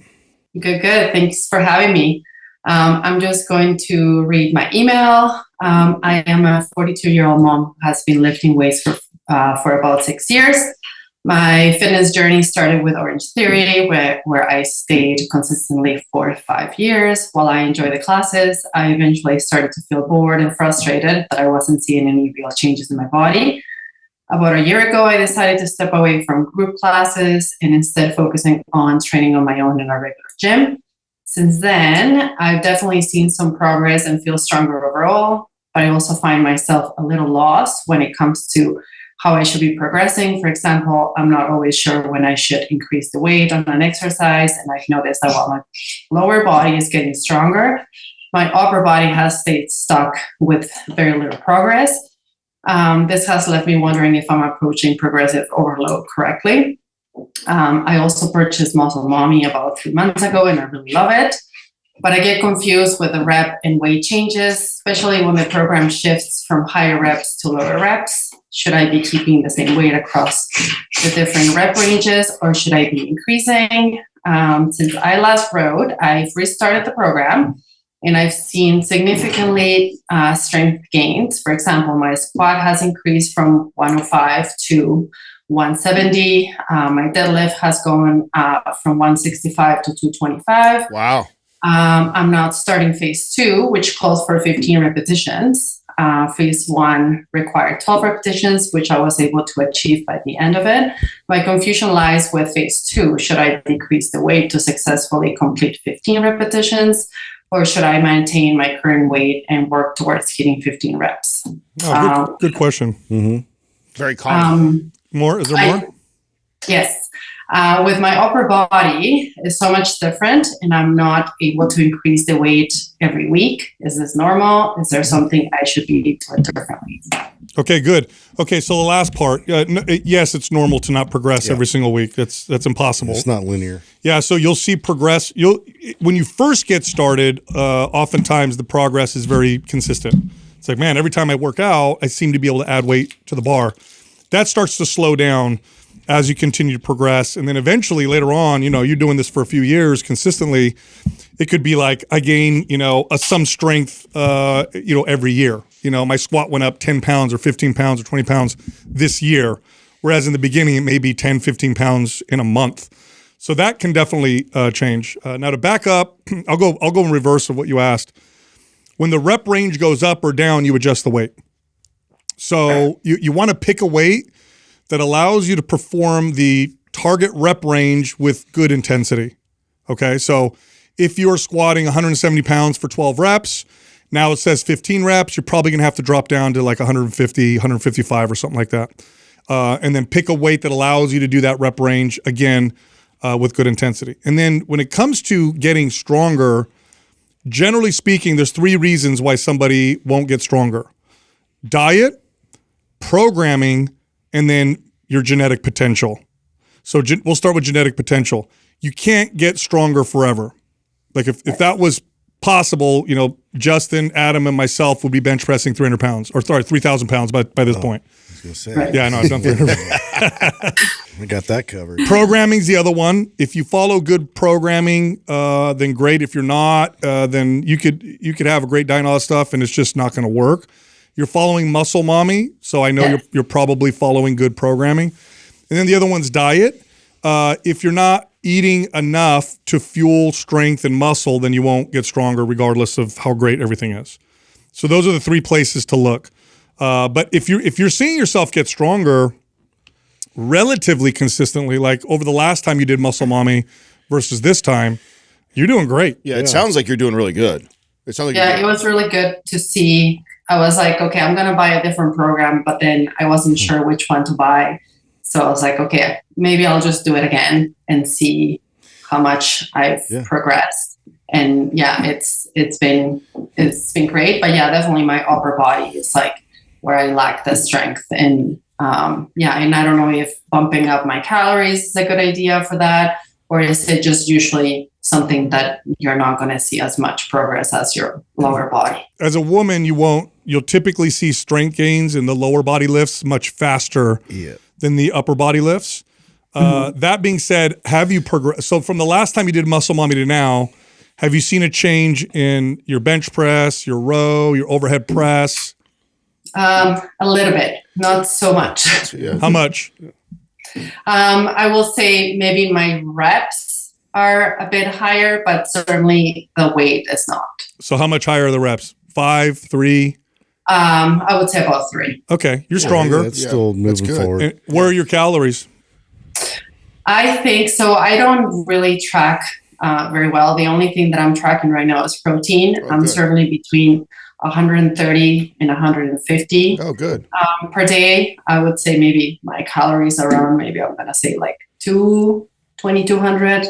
Good. Thanks for having me. I'm just going to read my email. I am a 42-year-old mom who has been lifting weights for about 6 years. My fitness journey started with Orange Theory, where I stayed consistently for 5 years. While I enjoyed the classes, I eventually started to feel bored and frustrated that I wasn't seeing any real changes in my body. About a year ago, I decided to step away from group classes and instead focusing on training on my own in a regular gym. Since then, I've definitely seen some progress and feel stronger overall, but I also find myself a little lost when it comes to how I should be progressing. For example, I'm not always sure when I should increase the weight on an exercise, and I've noticed that while my lower body is getting stronger, my upper body has stayed stuck with very little progress. This has left me wondering if I'm approaching progressive overload correctly. I also purchased Muscle Mommy about 3 months ago, and I really love it. But I get confused with the rep and weight changes, especially when the program shifts from higher reps to lower reps. Should I be keeping the same weight across the different rep ranges, or should I be increasing? Since I last rode, I've restarted the program, and I've seen significantly strength gains. For example, my squat has increased from 105 to 170. My deadlift has gone from 165 to 225. Wow. I'm now starting phase 2, which calls for 15 repetitions. Phase 1 required 12 repetitions, which I was able to achieve by the end of it. My confusion lies with phase 2. Should I decrease the weight to successfully complete 15 repetitions, or should I maintain my current weight and work towards hitting 15 reps? Good question. Mm-hmm. Very common. More? Is there more? Yes. With my upper body, it's so much different, and I'm not able to increase the weight every week. Is this normal? Is there something I should be doing differently? Okay, good. Okay, so the last part. Yes, it's normal to not progress every single week. That's impossible. It's not linear. Yeah, so you'll see progress. When you first get started, oftentimes the progress is very consistent. It's like, man, every time I work out, I seem to be able to add weight to the bar. That starts to slow down as you continue to progress. And then eventually later on, you're doing this for a few years consistently. It could be like I gain, some strength, every year. My squat went up 10 pounds or 15 pounds or 20 pounds this year. Whereas in the beginning, it may be 10, 15 pounds in a month. So that can definitely change. Now to back up, I'll go in reverse of what you asked. When the rep range goes up or down, you adjust the weight. So you want to pick a weight that allows you to perform the target rep range with good intensity. Okay, so if you're squatting 170 pounds for 12 reps, now it says 15 reps, you're probably gonna have to drop down to like 150, 155 or something like that. And then pick a weight that allows you to do that rep range again with good intensity. And then when it comes to getting stronger, generally speaking, there's 3 reasons why somebody won't get stronger: diet, programming, and then your genetic potential. So we'll start with genetic potential. you can't get stronger forever. Like if that was possible, you know, Justin, Adam, and myself would be bench pressing 300 pounds, or sorry, 3,000 pounds by this point. I was gonna say. Yeah, I know. I've done 300. We got that covered. Programming's the other one. If you follow good programming, then great. If you're not, then you could have a great diet and all that stuff, and it's just not going to work. You're following Muscle Mommy, so I know you're probably following good programming. And then the other one's diet. If you're not eating enough to fuel strength and muscle, then you won't get stronger regardless of how great everything is. So those are the three places to look. But if you're seeing yourself get stronger relatively consistently, like over the last time you did Muscle Mommy versus this time, you're doing great. Yeah, it sounds like you're doing really good. It sounds like it was really good to see. I was like, okay, I'm going to buy a different program, but then I wasn't sure which one to buy. So I was like, okay, maybe I'll just do it again and see how much I've progressed. And yeah, it's been great. But yeah, definitely my upper body is like where I lack the strength. And and I don't know if bumping up my calories is a good idea for that, or is it just usually something that you're not going to see as much progress as your lower body? As a woman, you'll typically see strength gains in the lower body lifts much faster than the upper body lifts. That being said, have you progressed? So from the last time you did Muscle Mommy to now, have you seen a change in your bench press, your row, your overhead press? A little bit, not so much. How much? I will say maybe my reps are a bit higher, but certainly the weight is not. So how much higher are the reps? 5, 3? I would say about 3. Okay, you're stronger. That's still moving forward. And where are your calories? I think so. I don't really track very well. The only thing that I'm tracking right now is protein. I'm certainly between 130 and 150 per day. I would say maybe my calories are around, maybe I'm going to say like 2,200.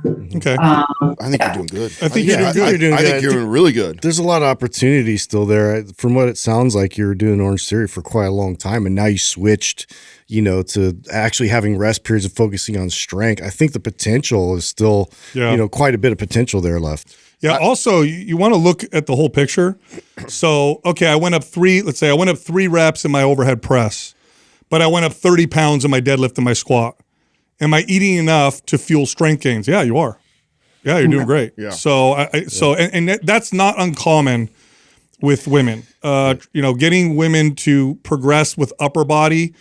Okay. I think you're doing good. I think you're doing good. I think you're doing really good. There's a lot of opportunity still there. From what it sounds like, you were doing Orange Theory for quite a long time, and now you switched, to actually having rest periods and focusing on strength. I think the potential is still, quite a bit of potential there left. Yeah. Also, you want to look at the whole picture. So, okay, I went up 3 reps in my overhead press, but I went up 30 pounds in my deadlift and my squat. Am I eating enough to fuel strength gains? Yeah, you are. Yeah, you're doing great. Yeah. So, and that's not uncommon with women. Getting women to progress with upper body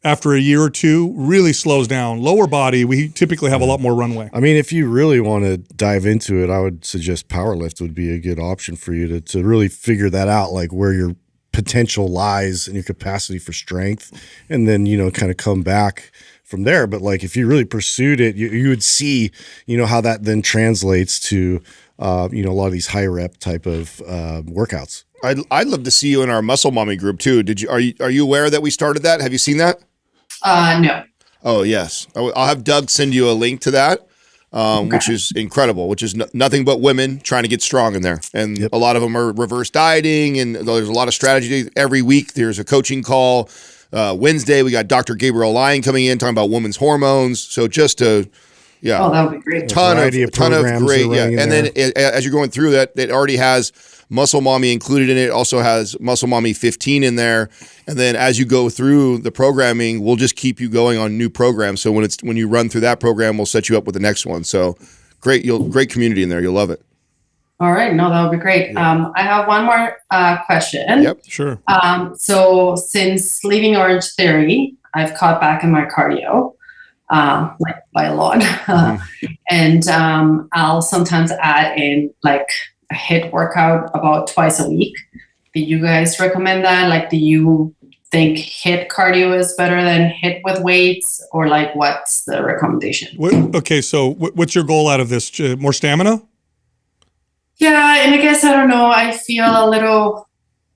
after a year or two really slows down. Lower body, we typically have a lot more runway. I mean, if you really want to dive into it, I would suggest powerlift would be a good option for you to really figure that out, like where your potential lies and your capacity for strength, and then, kind of come back from there. But like if you really pursued it, you would see, how that then translates to, a lot of these high rep type of workouts. I'd love to see you in our Muscle Mommy group too. Are you aware that we started that? Have you seen that? No. Oh yes, I'll have Doug send you a link to that, which is incredible. Which is nothing but women trying to get strong in there, and a lot of them are reverse dieting, and there's a lot of strategy. Every week there's a coaching call. Wednesday we got Dr. Gabriel Lyon coming in talking about women's hormones. So just to oh, that would be great. Ton of great, and then as you're going through that, it already has Muscle Mommy included in it. Also has Muscle Mommy 15 in there. And then as you go through the programming, we'll just keep you going on new programs. So when you run through that program, we'll set you up with the next one. So great community in there. You'll love it. All right. No, that would be great. Yeah. I have one more question. Yep, sure. So since leaving Orange Theory, I've caught back in my cardio, like by a lot. And I'll sometimes add in like a HIIT workout about twice a week. Do you guys recommend that? Like, do you think HIIT cardio is better than HIIT with weights, or like what's the recommendation? Okay, so what's your goal out of this? More stamina? Yeah, and I guess, I don't know, I feel a little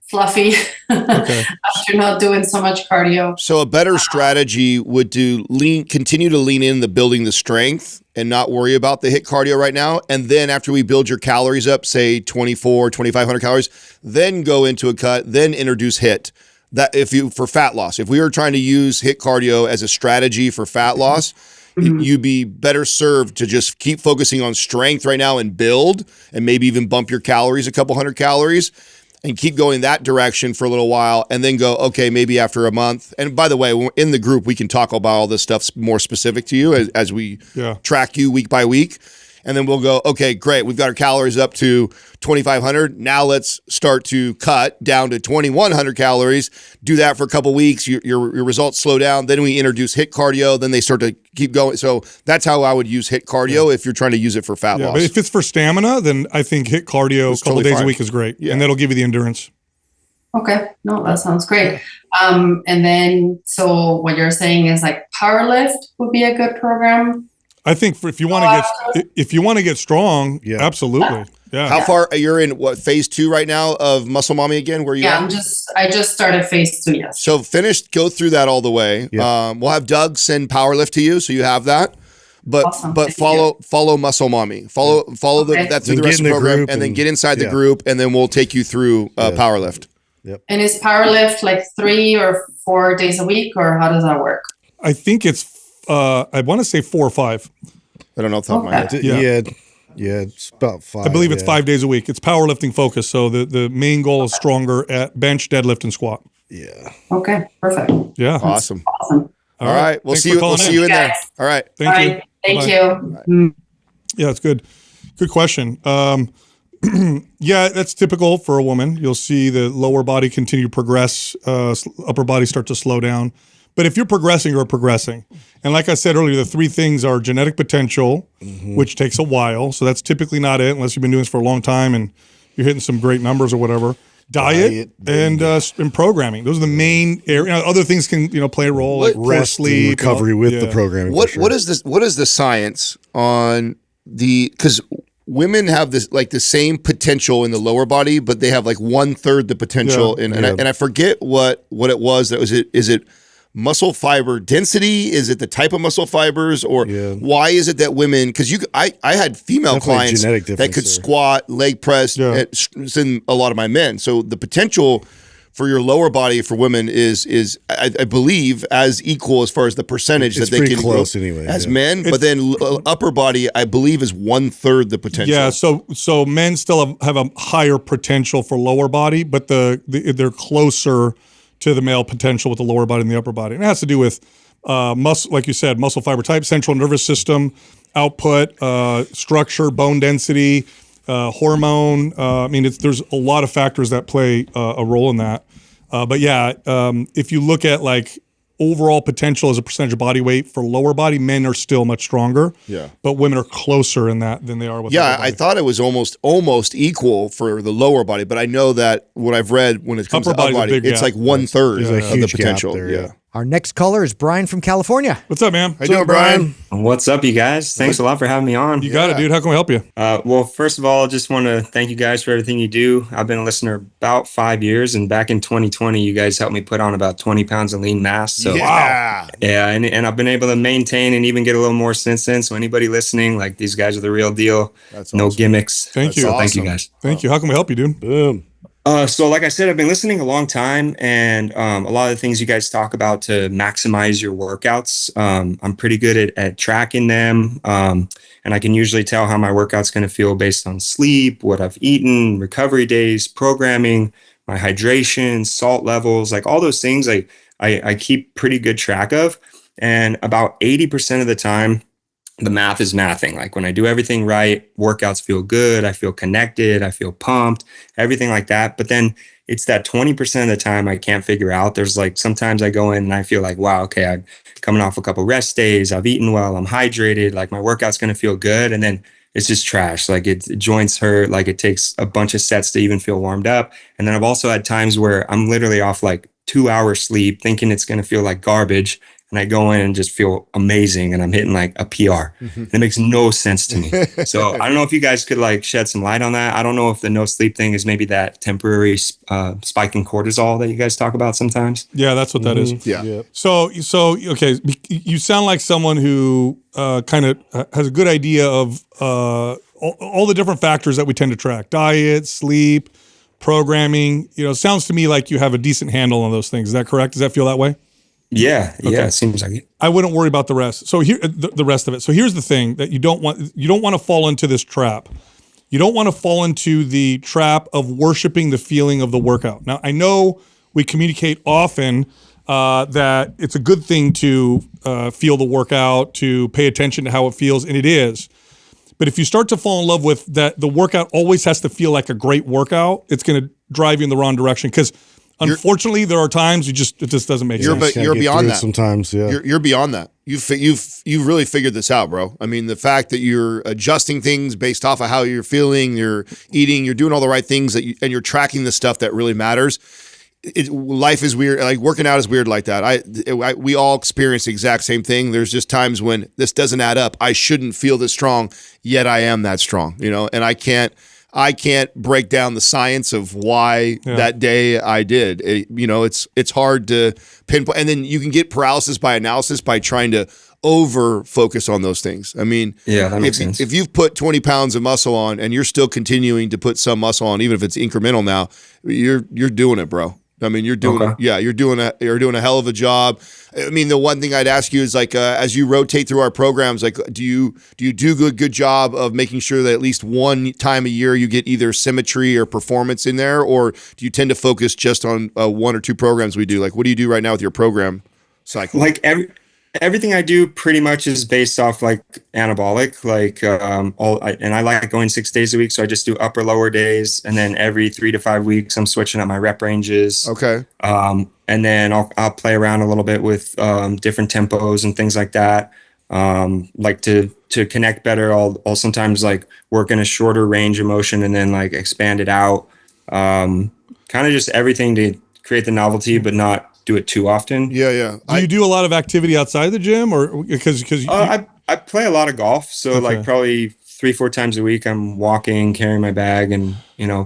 fluffy after not doing so much cardio. So a better strategy would continue to lean in the building the strength and not worry about the HIIT cardio right now. And then after we build your calories up, say 2,500 calories, then go into a cut, then introduce HIIT. That for fat loss, if we were trying to use HIIT cardio as a strategy for fat loss, you'd be better served to just keep focusing on strength right now and build, and maybe even bump your calories a couple hundred calories, and keep going that direction for a little while, and then go, okay, maybe after a month. And by the way, when we're in the group, we can talk about all this stuff more specific to you as we track you week by week. And then we'll go, okay, great. We've got our calories up to 2,500. Now let's start to cut down to 2,100 calories. Do that for a couple weeks. Your results slow down. Then we introduce HIIT cardio. Then they start to keep going. So that's how I would use HIIT cardio if you're trying to use it for fat loss. But if it's for stamina, then I think HIIT cardio a couple totally days fine. a week is great. And that'll give you the endurance. Okay. No, that sounds great. And then, so what you're saying is like power lift would be a good program. I think if you want to get strong, absolutely. Yeah. How far you're in? What, phase 2 right now of Muscle Mommy again? Where you? Yeah, at? I just started phase 2. Yes. So go through that all the way. Yeah. We'll have Doug send power lift to you, so you have that. But Awesome. but follow Muscle Mommy. Follow that through Then the rest of get in the the program, group and then and- get inside the yeah. group, and then we'll take you through power lift. And is power lift like 3 or 4 days a week, or how does that work? I think it's I want to say 4 or 5. I don't know off the top of my head. Yeah, it's about 5. I believe it's 5 days a week. It's powerlifting focused. So the main goal is stronger at bench, deadlift, and squat. Yeah. Okay. Perfect. Yeah. Awesome. Awesome. All right. We'll Thanks see for you. We'll calling see you in there. Guys. All right. Thank All you. right. Thank Bye-bye. you. Yeah, it's good. Good question. Yeah, that's typical for a woman. You'll see the lower body continue to progress, upper body start to slow down. But if you're progressing, you're progressing. And like I said earlier, the 3 things are genetic potential, which takes a while. So that's typically not it unless you've been doing this for a long time and you're hitting some great numbers or whatever. Diet and programming. Those are the main areas. Other things can play a role, like Rest sleep, and recovery with the yeah. programming. What for sure. what is this? What is the science on because women have this like the same potential in the lower body, but they have like 1/3 the potential and I forget what it was. That was it. Is it muscle fiber density? Is it the type of muscle fibers, or why is it that women? Because I had female Definitely clients genetic that difference could there. squat, leg press, it's in a lot of my men. So the potential for your lower body for women is I believe as equal as far as the percentage It's that they pretty can close grow anyway, as yeah. men, but then upper body I believe is 1/3 the potential. Yeah, so men still have a higher potential for lower body, but they're closer to the male potential with the lower body and the upper body. And it has to do with muscle, like you said, muscle fiber type, central nervous system, output, structure, bone density, hormone. I mean, there's a lot of factors that play a role in that. But yeah, if you look at like overall potential as a percentage of body weight for lower body, men are still much stronger. Yeah. But women are closer in that than they are with Yeah, lower body. I thought it was almost equal for the lower body, but I know that what I've read when it comes Upper to upper body's a body, big it's gap. like 1/3 There's a of the huge gap potential. there, yeah. yeah. Our next caller is Brian from California. What's up, man? How you doing, Brian? What's up, you guys? Thanks a lot for having me on. You got it, dude. How can we help you? Well, first of all, I just want to thank you guys for everything you do. I've been a listener about 5 years, and back in 2020, you guys helped me put on about 20 pounds of lean mass. So, Yeah. yeah, and I've been able to maintain and even get a little more since then. So, anybody listening, like these guys are the real deal. That's no awesome. gimmicks. Thank you. So thank you awesome. guys. Thank you. How can we help you, dude? Boom. So like I said, I've been listening a long time, and a lot of the things you guys talk about to maximize your workouts, I'm pretty good at tracking them, and I can usually tell how my workout's going to feel based on sleep, what I've eaten, recovery days, programming, my hydration, salt levels, like all those things I keep pretty good track of. And about 80% of the time, the math is mathing. Like when I do everything right, workouts feel good. I feel connected. I feel pumped, everything like that. But then it's that 20% of the time I can't figure out. There's like, sometimes I go in and I feel like, wow, okay, I'm coming off a couple rest days. I've eaten well. I'm hydrated. Like my workout's going to feel good. And then it's just trash. Like it joints hurt. Like it takes a bunch of sets to even feel warmed up. And then I've also had times where I'm literally off like 2 hours sleep thinking it's going to feel like garbage. And I go in and just feel amazing, and I'm hitting like a PR. And it makes no sense to me. So I don't know if you guys could like shed some light on that. I don't know if the no sleep thing is maybe that temporary spike in cortisol that you guys talk about sommes. Yeah, that's what that is. Yeah. Yep. So okay, you sound like someone who kind of has a good idea of all the different factors that we tend to track: diet, sleep, programming. Sounds to me like you have a decent handle on those things. Is that correct? Does that feel that way? Yeah, it seems like it. I wouldn't worry about the rest. So here, the rest of it. So here's the thing that you don't want to fall into this trap. You don't want to fall into the trap of worshiping the feeling of the workout. Now, I know we communicate often that it's a good thing to feel the workout, to pay attention to how it feels, and it is. But if you start to fall in love with that, the workout always has to feel like a great workout, it's going to drive you in the wrong direction. Because unfortunately, there are times it just doesn't make sense. But you're beyond that sometimes. Yeah, you're beyond that. You've really figured this out, bro. I mean, the fact that you're adjusting things based off of how you're feeling, you're eating, you're doing all the right things and you're tracking the stuff that really matters. Life is weird. Like working out is weird like that. We all experience the exact same thing. There's just times when this doesn't add up. I shouldn't feel this strong, yet I am that strong, and I can't break down the science of why that day I did. It's hard to pinpoint, and then you can get paralysis by analysis by trying to over focus on those things. I mean, that makes sense. If you've put 20 pounds of muscle on and you're still continuing to put some muscle on, even if it's incremental now, you're doing it, bro. I mean, you're doing you're doing a hell of a job. I mean, the one thing I'd ask you is like, as you rotate through our programs, like, do you do a good job of making sure that at least one time a year you get either symmetry or performance in there, or do you tend to focus just on one or two programs we do? Like, what do you do right now with your program cycle? Like everything I do pretty much is based off like anabolic, and I like going 6 days a week. So I just do upper lower days. And then every 3 to 5 weeks, I'm switching up my rep ranges. Okay. And then I'll play around a little bit with different tempos and things like that. Like to connect better, I'll sometimes like work in a shorter range of motion and then like expand it out. Kind of just everything to create the novelty, but not do it too often. Yeah. Do you do a lot of activity outside the gym, or because I play a lot of golf, so like probably 3-4 times a week I'm walking, carrying my bag, and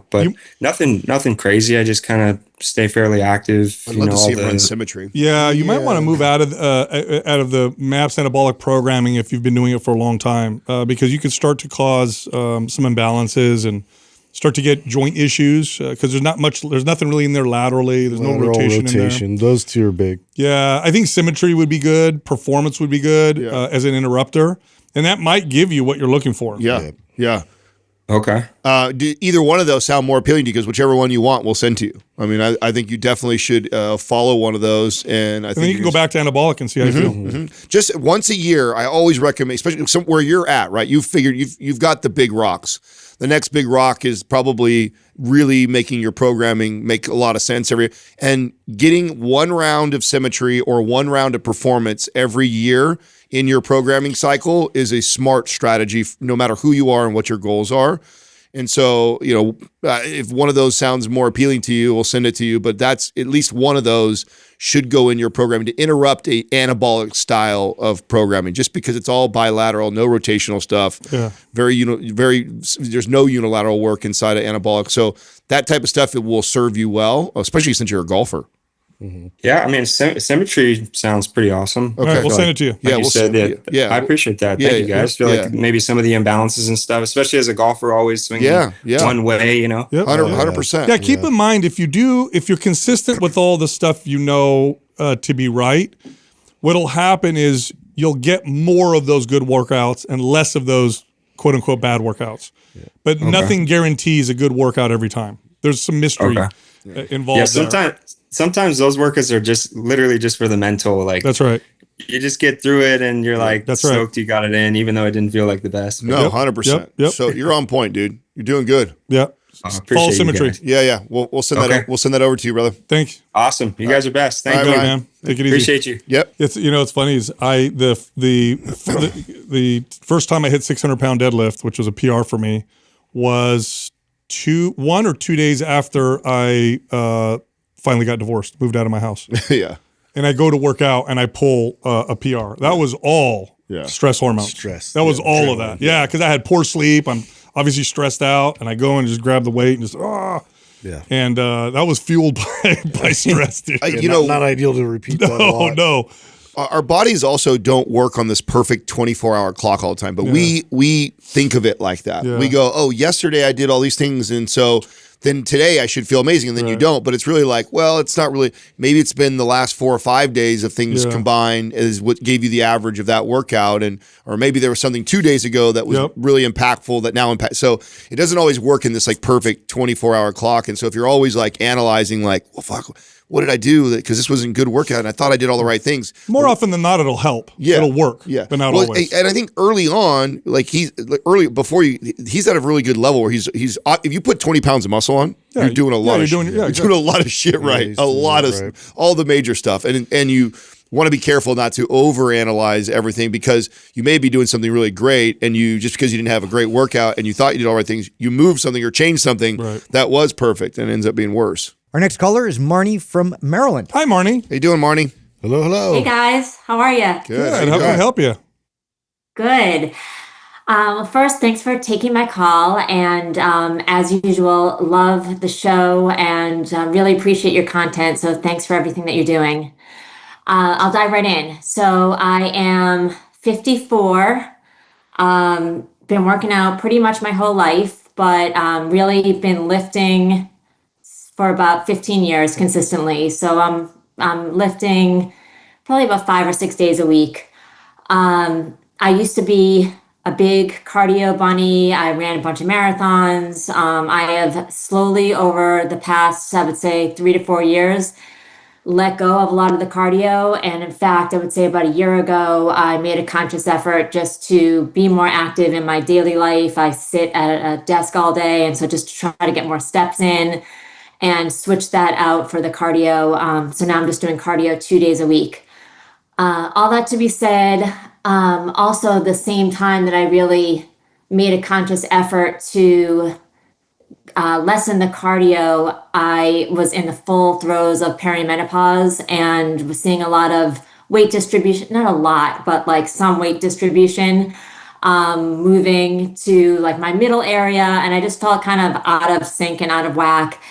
but nothing crazy. I just kind of stay fairly active. I'd love to see him run symmetry. Yeah, you might want to move out of the MAPS anabolic programming if you've been doing it for a long time, because you can start to cause some imbalances and start to get joint issues because there's nothing really in there laterally. There's no rotation in there. Those two are big. Yeah, I think symmetry would be good. Performance would be good as an interrupter. And that might give you what you're looking for. Yeah. Okay. Do either one of those sound more appealing to you? Because whichever one you want, we'll send to you. I mean, I think you definitely should follow one of those, and I think then you can go back to anabolic and see how you feel. Mm-hmm. Just once a year, I always recommend, especially where you're at, right? You've got the big rocks. The next big rock is probably really making your programming make a lot of sense and getting one round of symmetry or one round of performance every year in your programming cycle is a smart strategy, no matter who you are and what your goals are. And so, if one of those sounds more appealing to you, we'll send it to you. But that's at least one of those should go in your programming to interrupt a anabolic style of programming, just because it's all bilateral, no rotational stuff. Yeah. There's no unilateral work inside of anabolic. So that type of stuff, it will serve you well, especially since you're a golfer. Mm-hmm. Yeah, I mean, symmetry sounds pretty awesome. Okay, all right, we'll send it to you. I appreciate that. Thank you guys. I feel like maybe some of the imbalances and stuff, especially as a golfer, always swinging one way, 100%. Yeah, keep in mind if you're consistent with all the stuff to be right, what'll happen is you'll get more of those good workouts and less of those quote unquote bad workouts. Yeah. But nothing guarantees a good workout every time. There's some mystery involved. Yeah, sometimes those workouts are just literally just for the mental. Like that's right. You just get through it and you're like stoked you got it in, even though it didn't feel like the best. No, 100%. Yep. So you're on point, dude. You're doing good. Yeah. Follow symmetry. Yeah. We'll send that. We'll send that over to you, brother. Thank you. Awesome. You guys are best. Thank you, man. Take it easy. Appreciate you. Yep. It's funny is the first time I hit 600-pound deadlift, which was a PR for me, was 1 or 2 days after I finally got divorced, moved out of my house. Yeah. And I go to work out and I pull a PR. That was all stress hormones. That was all of that. Yeah, because I had poor sleep. I'm obviously stressed out, and I go and just grab the weight and just Yeah. And that was fueled by stress, dude. Not ideal to repeat that a lot. No. Our bodies also don't work on this perfect 24-hour clock all the time, but we think of it like that. Yeah. We go, yesterday I did all these things, and so then today I should feel amazing, and then you don't. But it's really like, well, it's not really. Maybe it's been the last 4 or 5 days of things combined is what gave you the average of that workout, or maybe there was something 2 days ago that was really impactful that now impacts. So it doesn't always work in this like perfect 24-hour clock. And so if you're always like analyzing, like, well, fuck, what did I do? Because this wasn't a good workout, and I thought I did all the right things. More often than not, it'll help. Yeah, it'll work. Yeah, but not always. And I think early on, like he's at a really good level where he's if you put 20 pounds of muscle on, you're doing a lot of shit. You're doing a lot of shit right. A lot of all the major stuff, and you want to be careful not to overanalyze everything, because you may be doing something really great, and you just because you didn't have a great workout and you thought you did all right things, you moved something or changed something that was perfect and it ends up being worse. Our next caller is Marnie from Maryland. Hi, Marnie. How you doing, Marnie? Hello. Hey guys, how are you? Good. How can I help you? Good. First, thanks for taking my call, and as usual, love the show and really appreciate your content. So thanks for everything that you're doing. I'll dive right in. So I am 54. Been working out pretty much my whole life, but really been lifting for about 15 years consistently. So I'm lifting probably about 5 or 6 days a week. I used to be a big cardio bunny. I ran a bunch of marathons. I have slowly over the past, I would say 3 to 4 years, let go of a lot of the cardio. And in fact, I would say about a year ago, I made a conscious effort just to be more active in my daily life. I sit at a desk all day. And so just to try to get more steps in and switch that out for the cardio. So now I'm just doing cardio 2 days a week. All that to be said, also the same time that I really made a conscious effort to lessen the cardio, I was in the full throes of perimenopause and was seeing a lot of weight distribution, not a lot, but like some weight distribution, moving to like my middle area. And I just felt kind of out of sync and out of whack.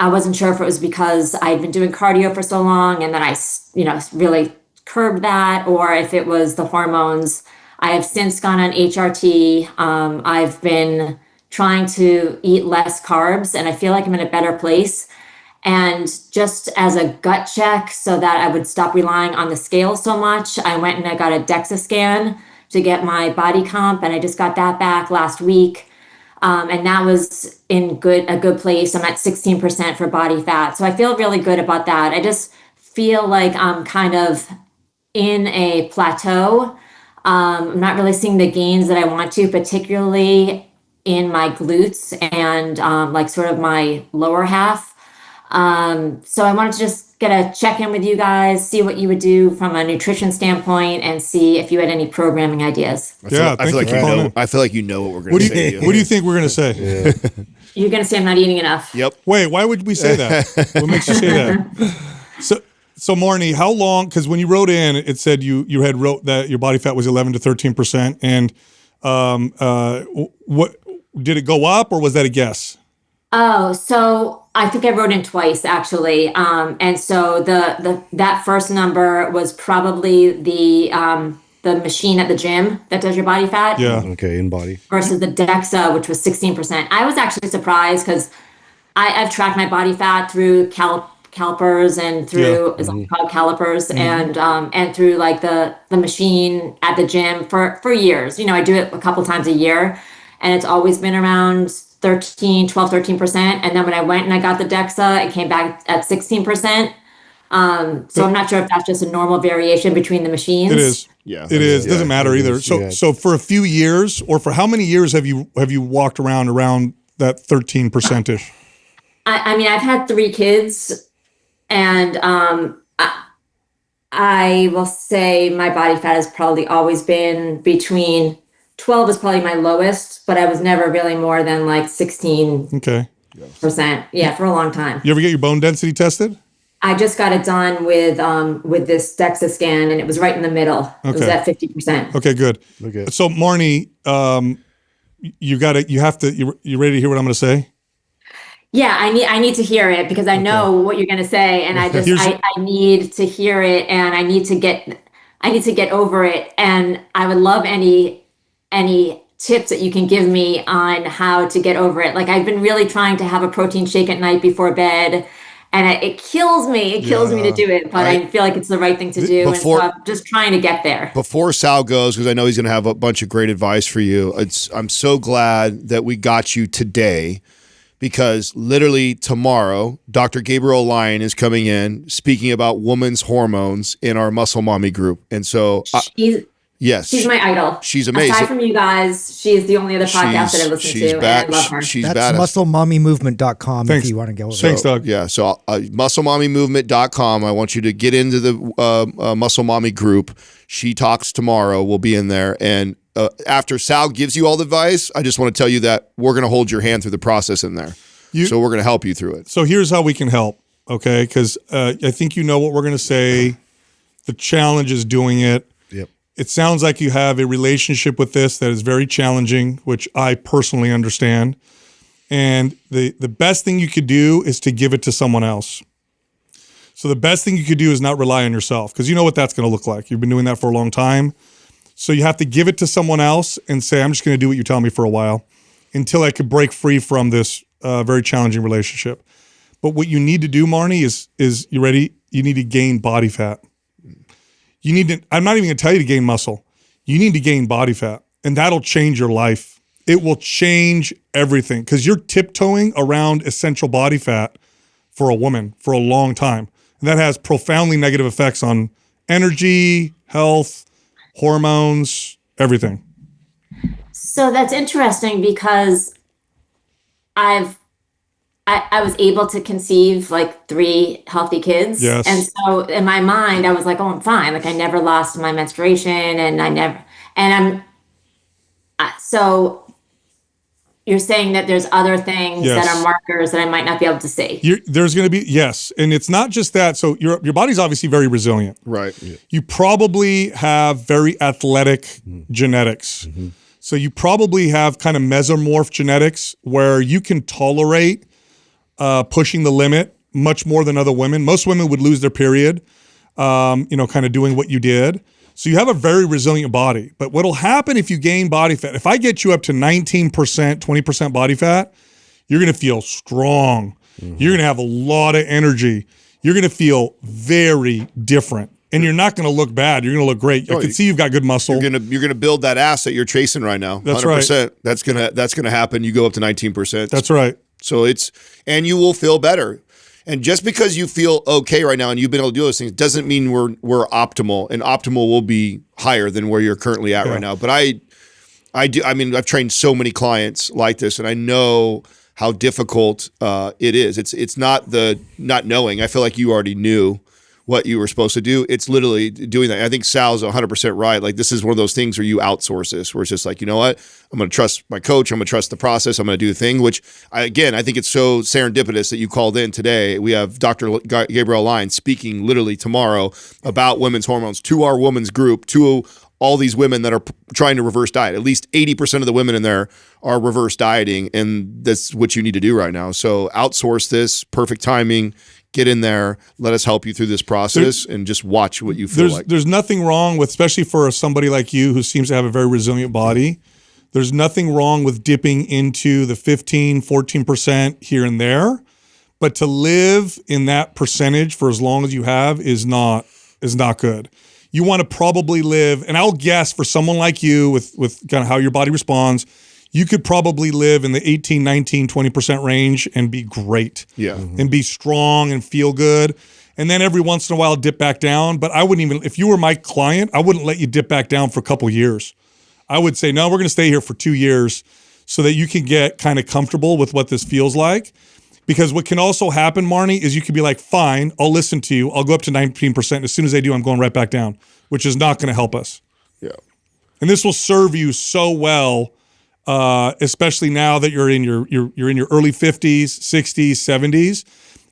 I wasn't sure if it was because I'd been doing cardio for so long and then I, really curbed that, or if it was the hormones. I have since gone on HRT. I've been trying to eat less carbs, and I feel like I'm in a better place. And just as a gut check so that I would stop relying on the scale so much, I went and I got a DEXA scan to get my body comp, and I just got that back last week. And that was in a good place. I'm at 16% for body fat. So I feel really good about that. I just feel like I'm kind of in a plateau. I'm not really seeing the gains that I want to, particularly in my glutes and like sort of my lower half. So I wanted to just get a check-in with you guys, see what you would do from a nutrition standpoint, and see if you had any programming ideas. I feel like you know what we're going to say. What do you think we're going to say? Yeah. You're going to say I'm not eating enough. Yep. Wait, why would we say that? What makes you say that? So Marnie, how long? Because when you wrote in, it said you had wrote that your body fat was 11 to 13%, and what did it go up, or was that a guess? Oh, so I think I wrote in twice actually, and so that first number was probably the machine at the gym that does your body fat. Yeah. Okay, in body. Versus the DEXA, which was 16%. I was actually surprised because I've tracked my body fat through calipers and through called calipers and through like the machine at the gym for years. I do it a couple times a year, and it's always been around 13%. And then when I went and I got the DEXA, it came back at 16%. So I'm not sure if that's just a normal variation between the machines. It is. Yeah. It is. Doesn't matter either. So for a few years, or for how many years have you walked around that 13%ish? I mean, I've had 3 kids, and I will say my body fat has probably always been between 12 is probably my lowest, but I was never really more than like 16%. Okay. Yeah, for a long time. You ever get your bone density tested? I just got it done with this DEXA scan, and it was right in the middle. Okay. It was at 50%. Okay, good. Okay. So Marnie, you ready to hear what I'm going to say? Yeah, I need to hear it because I know what you're going to say, and I need to hear it, and I need to get over it, and I would love any tips that you can give me on how to get over it. Like I've been really trying to have a protein shake at night before bed, and it kills me. It kills me to do it, but I feel like it's the right thing to do. And so I'm just trying to get there. Before Sal goes, because I know he's going to have a bunch of great advice for you, I'm so glad that we got you today, because literally tomorrow, Dr. Gabrielle Lyon is coming in speaking about women's hormones in our Muscle Mommy group. And so yes. She's my idol. She's amazing. Aside from you guys, she's the only other podcast that I listen to, and I love her. She's That's musclemommymovement.com if you want to go. Thanks, Doug. Yeah, so musclemommymovement.com. I want you to get into the Muscle Mommy group. She talks tomorrow. We'll be in there. And after Sal gives you all the advice, I just want to tell you that we're going to hold your hand through the process in there. So we're going to help you through it. So here's how we can help, okay? Because I think you know what we're going to say. The challenge is doing it. Yep. It sounds like you have a relationship with this that is very challenging, which I personally understand. And the best thing you could do is to give it to someone else. So the best thing you could do is not rely on yourself, because you know what that's going to look like. You've been doing that for a long time. So you have to give it to someone else and say, I'm just going to do what you tell me for a while until I could break free from this very challenging relationship. But what you need to do, Marnie, is you ready? You need to gain body fat. You need to, I'm not even going to tell you to gain muscle. You need to gain body fat, and that'll change your life. It will change everything, because you're tiptoeing around essential body fat for a woman for a long time. And that has profoundly negative effects on energy, health, hormones, everything. So that's interesting, because I was able to conceive like 3 healthy kids. Yes. And so in my mind, I was like, oh, I'm fine. Like I never lost my menstruation, so you're saying that there's other things Yes. that are markers that I might not be able to see. There's going to be, yes. And it's not just that. So your body's obviously very resilient. Right. Yeah. You probably have very athletic genetics. So you probably have kind of mesomorph genetics where you can tolerate pushing the limit much more than other women. Most women would lose their period, kind of doing what you did. So you have a very resilient body. But what'll happen if you gain body fat, if I get you up to 19%, 20% body fat, you're going to feel strong. You're going to have a lot of energy. You're going to feel very different. And you're not going to look bad. You're going to look great. I can see you've got good muscle. You're gonna build that ass that you're chasing right now. That's 100%. right. That's gonna happen. You go up to 19%. That's right. So and you will feel better. And just because you feel okay right now and you've been able to do those things doesn't mean we're optimal. And optimal will be higher than where you're currently at right now. But I've trained so many clients like this, and I know how difficult it is. It's not the not knowing. I feel like you already knew what you were supposed to do. It's literally doing that. I think Sal's 100% right. Like, this is one of those things where you outsource this, where it's just like, you know what? I'm going to trust my coach. I'm going to trust the process. I'm going to do the thing, which I think it's so serendipitous that you called in today. We have Dr. Gabrielle Lyon speaking literally tomorrow about women's hormones to our women's group, to all these women that are trying to reverse diet. At least 80% of the women in there are reverse dieting, and that's what you need to do right now. So outsource this, perfect timing. Get in there, let us help you through this process, and just watch what you feel like. There's nothing wrong with, especially for somebody like you who seems to have a very resilient body, there's nothing wrong with dipping into the 15, 14% here and there. But to live in that percentage for as long as you have is not good. You want to probably live, and I'll guess for someone like you with kind of how your body responds, you could probably live in the 18, 19, 20% range and be great. Yeah. And be strong and feel good. And then every once in a while dip back down. But I wouldn't even, if you were my client, I wouldn't let you dip back down for a couple years. I would say, no, we're going to stay here for 2 years so that you can get kind of comfortable with what this feels like. Because what can also happen, Marnie, is you could be like, fine, I'll listen to you. I'll go up to 19%. As soon as I do, I'm going right back down, which is not going to help us. Yeah. And this will serve you so well, especially now that you're in your early 50s, 60s, 70s.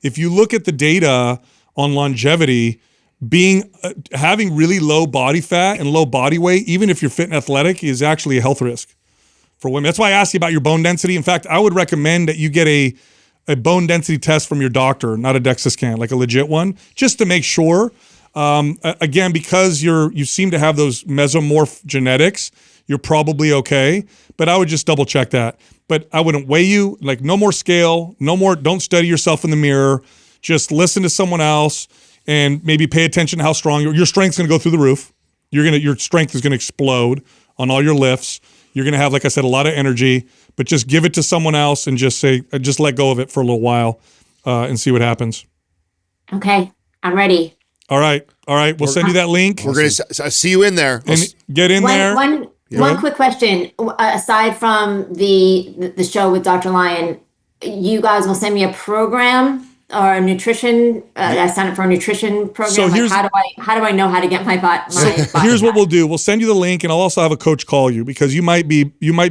If you look at the data on longevity, having really low body fat and low body weight, even if you're fit and athletic, is actually a health risk for women. That's why I asked you about your bone density. In fact, I would recommend that you get a bone density test from your doctor, not a DEXA scan, like a legit one, just to make sure. Again, because you seem to have those mesomorph genetics, you're probably okay. But I would just double check that. But I wouldn't weigh you, like no more scale, no more, don't study yourself in the mirror. Just listen to someone else and maybe pay attention to how strong your strength's gonna go through the roof. Your strength is gonna explode on all your lifts. You're gonna have, like I said, a lot of energy, but just give it to someone else and just let go of it for a little while and see what happens. Okay, I'm ready. All right. We'll send you that link. We're going to see you in there. And get in there. One quick question. Aside from the show with Dr. Lyon, you guys will send me a program or a nutrition. I signed up for a nutrition program. So how do I know how to get my body? Here's what we'll do. We'll send you the link, and I'll also have a coach call you because you might be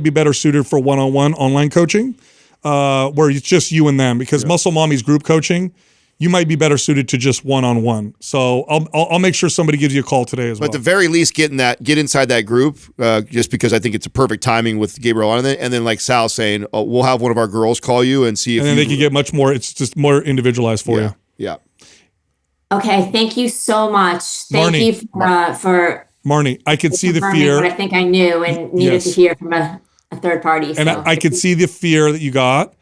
better suited for one-on-one online coaching, where it's just you and them. Because Muscle Mommy's group coaching, you might be better suited to just one-on-one. So I'll make sure somebody gives you a call today as well. But at the very least, get inside that group, just because I think it's a perfect timing with Gabriel on it. And then like Sal saying, we'll have one of our girls call you and see if and then they can get much more. It's just more individualized for you. Yeah. Okay, thank you so much. Thank you for Marnie, I could see the fear. What I think I knew and needed to hear from a third party. And I could see the fear that you got.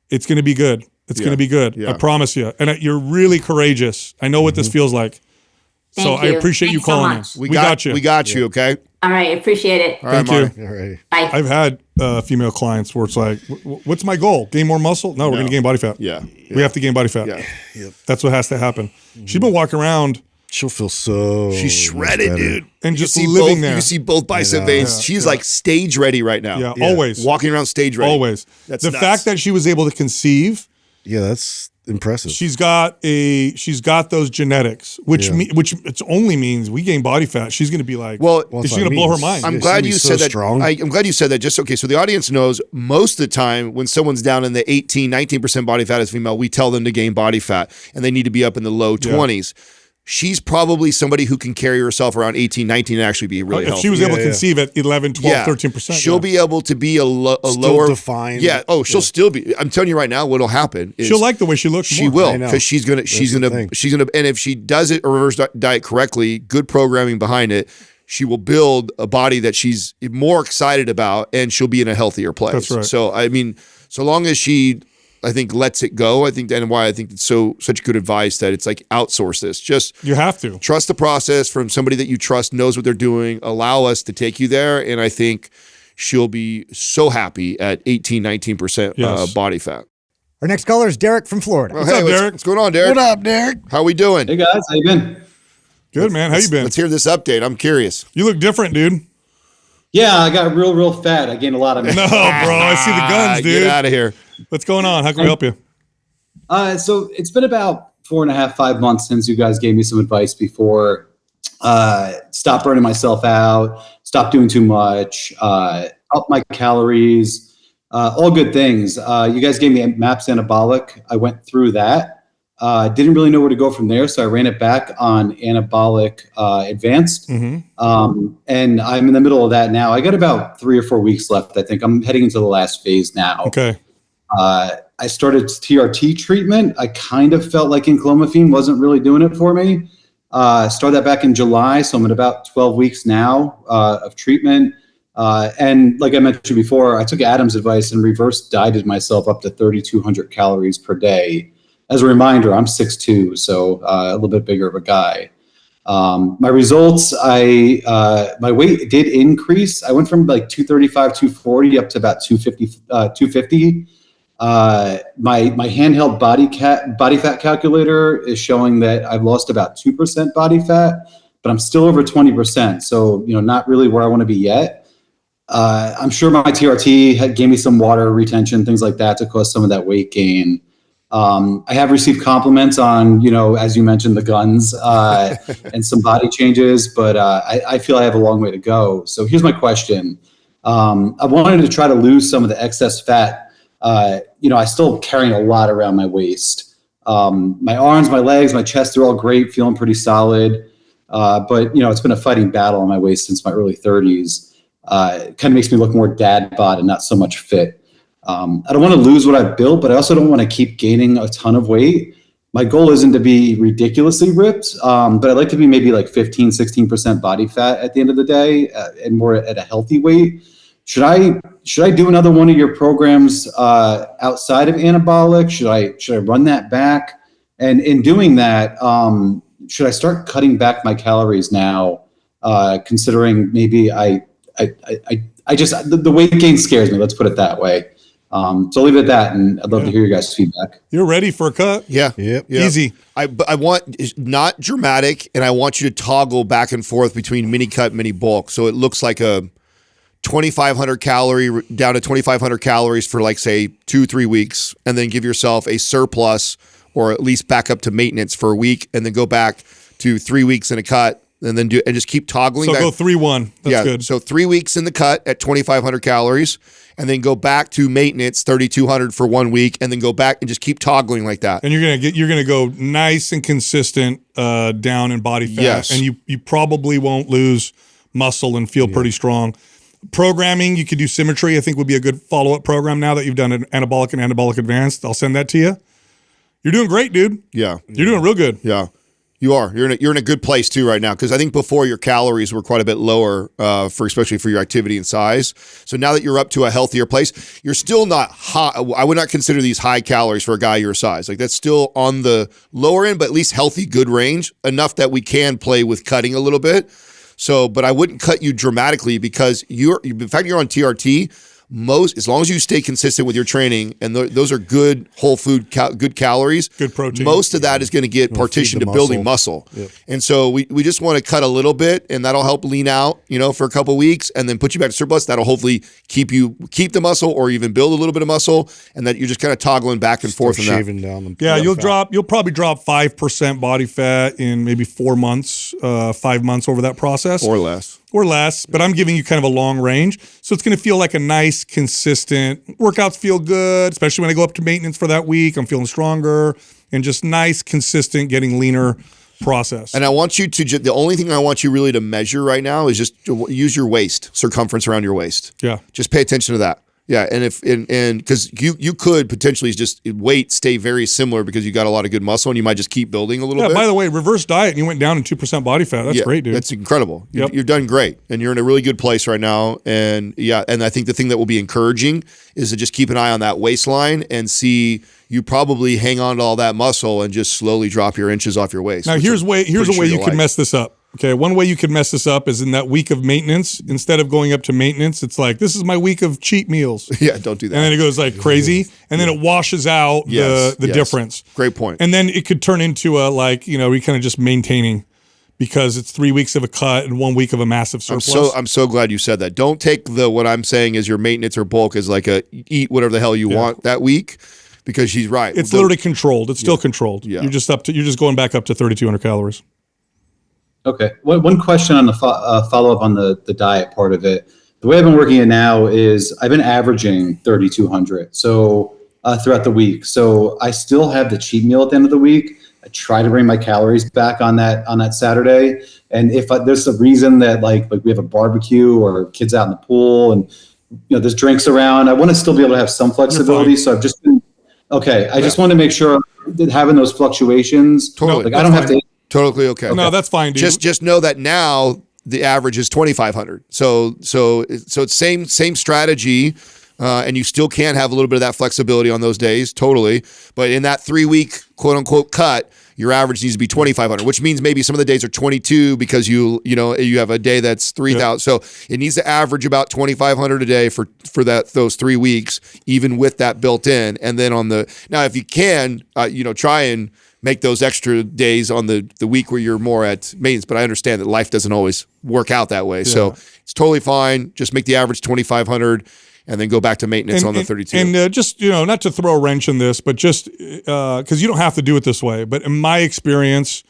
It's going to be good. It's going to be good. Yeah. I promise you. And you're really courageous. I know what this feels like. Thank you. I appreciate you calling in. We got you. We got you, okay? All right. Appreciate it. All right, Thank you. All right. Bye. I've had female clients where it's like, what's my goal? Gain more muscle? No, we're going to gain body fat. Yeah. We have to gain body fat. Yeah. Yep. That's what has to happen. She's been walking around. She'll feel so. She's shredded, dude. And just living there. You see both bicep veins. She's like stage ready right now. Yeah, always. Walking around stage ready. Always. That's the nuts. fact that she was able to conceive. Yeah, that's impressive. She's got those genetics, which it only means we gain body fat. She's going to be like, she's going to blow her mind. I'm glad you said that. I'm glad you said that. Just okay. So the audience knows most of the time when someone's down in the 19% body fat as female, we tell them to gain body fat and they need to be up in the low 20s. She's probably somebody who can carry herself around 18, 19 and actually be really healthy. If she was able to conceive at 11, 12, 13%. She'll be able to be a lower defined. Yeah. Oh, she'll still be. I'm telling you right now, what'll happen is she'll like the way she looks. She will, because she's gonna, and if she does it or reverse diet correctly, good programming behind it, she will build a body that she's more excited about, and she'll be in a healthier place. That's right. So I mean, so long as she, I think, lets it go. I think, and why I think it's such good advice that it's like outsource this. Just you have to trust the process from somebody that you trust, knows what they're doing. Allow us to take you there, and I think she'll be so happy at 18, 19% body fat. Our next caller is Derek from Florida. What's up, Derek? What's going on, Derek? What up, Derek? How we doing? Hey guys, how you been? Good, man. How you been? Let's hear this update. I'm curious. You look different, dude. Yeah, I got real fat. I gained a lot of. No, bro. I see the guns, dude. Get out of here. What's going on? How can we help you? So it's been about 4.5, 5 months since you guys gave me some advice before. Stop burning myself out. Stop doing too much. Up my calories. All good things. You guys gave me MAPS Anabolic. I went through that. Didn't really know where to go from there, so I ran it back on Anabolic Advanced. Mm-hmm. And I'm in the middle of that now. I got about 3 or 4 weeks left, I think. I'm heading into the last phase now. Okay. I started TRT treatment. I kind of felt like enclomiphene wasn't really doing it for me. Started that back in July, so I'm at about 12 weeks now of treatment. And like I mentioned before, I took Adam's advice and reverse dieted myself up to 3,200 calories per day. As a reminder, I'm 6'2", so a little bit bigger of a guy. My results, my weight did increase. I went from like 235, 240 up to about 250. My handheld body fat calculator is showing that I've lost about 2% body fat, but I'm still over 20%. So, not really where I want to be yet. I'm sure my TRT gave me some water retention, things like that to cause some of that weight gain. I have received compliments on, as you mentioned, the guns and some body changes, but I feel I have a long way to go. So here's my question. I wanted to try to lose some of the excess fat. I still carrying a lot around my waist. My arms, my legs, my chest, they're all great, feeling pretty solid. But it's been a fighting battle on my waist since my early 30s. It kind of makes me look more dad bod and not so much fit. I don't want to lose what I've built, but I also don't want to keep gaining a ton of weight. my goal isn't to be ridiculously ripped, but I'd like to be maybe like 15, 16% body fat at the end of the day, and more at a healthy weight. Should I do another one of your programs outside of anabolic? Should I run that back? And in doing that, should I start cutting back my calories now? Considering maybe I just the weight gain scares me. Let's put it that way. So I'll leave it at that, and I'd love to hear your guys' feedback. You're ready for a cut? Yeah. Yep. Easy. I want not dramatic, and I want you to toggle back and forth between mini cut, mini bulk. So it looks like a 2,500 calorie down to 2,500 calories for like say 2-3 weeks, and then give yourself a surplus or at least back up to maintenance for a week, and then go back to 3 weeks in a cut, and then just keep toggling. So back. go 3-1. That's good. So 3 weeks in the cut at 2,500 calories, and then go back to maintenance 3,200 for 1 week, and then go back and just keep toggling like that. And you're gonna go nice and consistent down in body fat, Yes. and you probably won't lose muscle and feel pretty strong. Programming, you could do symmetry. I think would be a good follow-up program now that you've done an anabolic and anabolic advanced. I'll send that to you. You're doing great, dude. Yeah. You're doing real good. Yeah. You are. You're in a good place too right now, because I think before your calories were quite a bit lower especially for your activity and size. So now that you're up to a healthier place, you're still not high. I would not consider these high calories for a guy your size. Like that's still on the lower end, but at least healthy, good range, enough that we can play with cutting a little bit. So, but I wouldn't cut you dramatically, because in fact, you're on TRT. As long as you stay consistent with your training, and those are good whole food, good calories, good protein. Most of that is going to get partitioned to building muscle. Yep. And so we just want to cut a little bit, and that'll help lean out, for a couple of weeks, and then put you back to surplus. That'll hopefully keep the muscle, or even build a little bit of muscle, and that you're just kind of toggling back and forth. Shaving down. You'll probably drop 5% body fat in maybe 4 months, 5 months over that process, or less. But I'm giving you kind of a long range. So it's going to feel like a nice, consistent workouts feel good, especially when I go up to maintenance for that week. I'm feeling stronger and just nice, consistent, getting leaner process. And I want you to, the only thing I want you really to measure right now is just to use your waist, circumference around your waist. Yeah. Just pay attention to that. Yeah, and because you could potentially just weight stay very similar because you got a lot of good muscle, and you might just keep building a little bit. By the way, reverse diet and you went down in 2% body fat. That's great, dude. That's incredible. Yep. You've done great, and you're in a really good place right now. And and I think the thing that will be encouraging is to just keep an eye on that waistline and see you probably hang on to all that muscle and just slowly drop your inches off your waist. Now here's a way you could mess this up. Okay, one way you could mess this up is in that week of maintenance. Instead of going up to maintenance, it's like, this is my week of cheat meals. Yeah, don't do that. And then it goes like crazy, and then it washes out the difference. Great point. And then it could turn into a we kind of just maintaining, because it's 3 weeks of a cut and 1 week of a massive surplus. I'm so glad you said that. Don't take what I'm saying as your maintenance or bulk as like a eat whatever the hell you want that week, because she's right. It's literally controlled. It's still controlled. Yeah. You're just going back up to 3,200 calories. Okay. One question on the follow up on the diet part of it. The way I've been working it now is I've been averaging 3,200 throughout the week. So I still have the cheat meal at the end of the week. I try to bring my calories back on that Saturday. And if there's a reason that like we have a barbecue or kids out in the pool and there's drinks around, I want to still be able to have some flexibility. So I've just been I just want to make sure that having those fluctuations. Totally. I don't have to. Totally okay. No, that's fine, dude. Just know that now the average is 2,500. So it's same strategy, and you still can have a little bit of that flexibility on those days, totally. But in that 3 week quote unquote cut, your average needs to be 2,500, which means maybe some of the days are 22 because you have a day that's 3,000. Yep. So it needs to average about 2,500 a day for those 3 weeks, even with that built in. And then now if you can, try and make those extra days on the week where you're more at maintenance. But I understand that life doesn't always work out that way. Yeah. So it's totally fine. Just make the average 2,500 and then go back to maintenance on the 32. And just, not to throw a wrench in this, but just because you don't have to do it this way. But in my experience,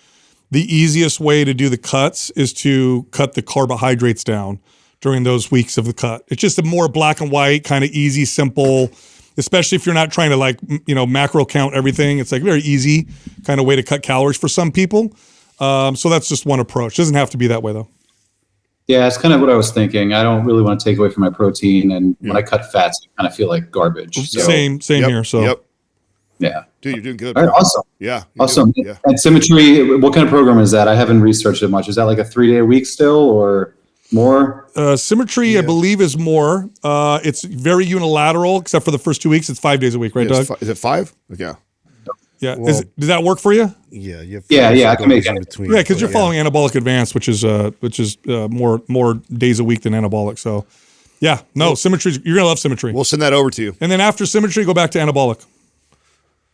the easiest way to do the cuts is to cut the carbohydrates down during those weeks of the cut. It's just a more black and white, kind of easy, simple, especially if you're not trying to macro count everything. It's like very easy kind of way to cut calories for some people. So that's just one approach. It doesn't have to be that way though. Yeah, it's kind of what I was thinking. I don't really want to take away from my protein, and when I cut fats, I kind of feel like garbage. So. Same here. So Yeah. Dude, you're doing good. All right, bro. awesome. Yeah. you're Awesome. doing- yeah. And Symmetry, what kind of program is that? I haven't researched it much. Is that like a 3-day week still or more? Symmetry, I believe, is more. It's very unilateral, except for the first 2 weeks. It's 5 days a week, right, Yeah, Doug? is it 5? Yeah. Yeah. Well- Does that work for you? Yeah, you have Yeah, I can make in it. between. Yeah, because you're But following anabolic advance, which is more days a week than anabolic. So, yeah, no, Symmetry. You're gonna love Symmetry. We'll send that over to you. And then after Symmetry, go back to anabolic.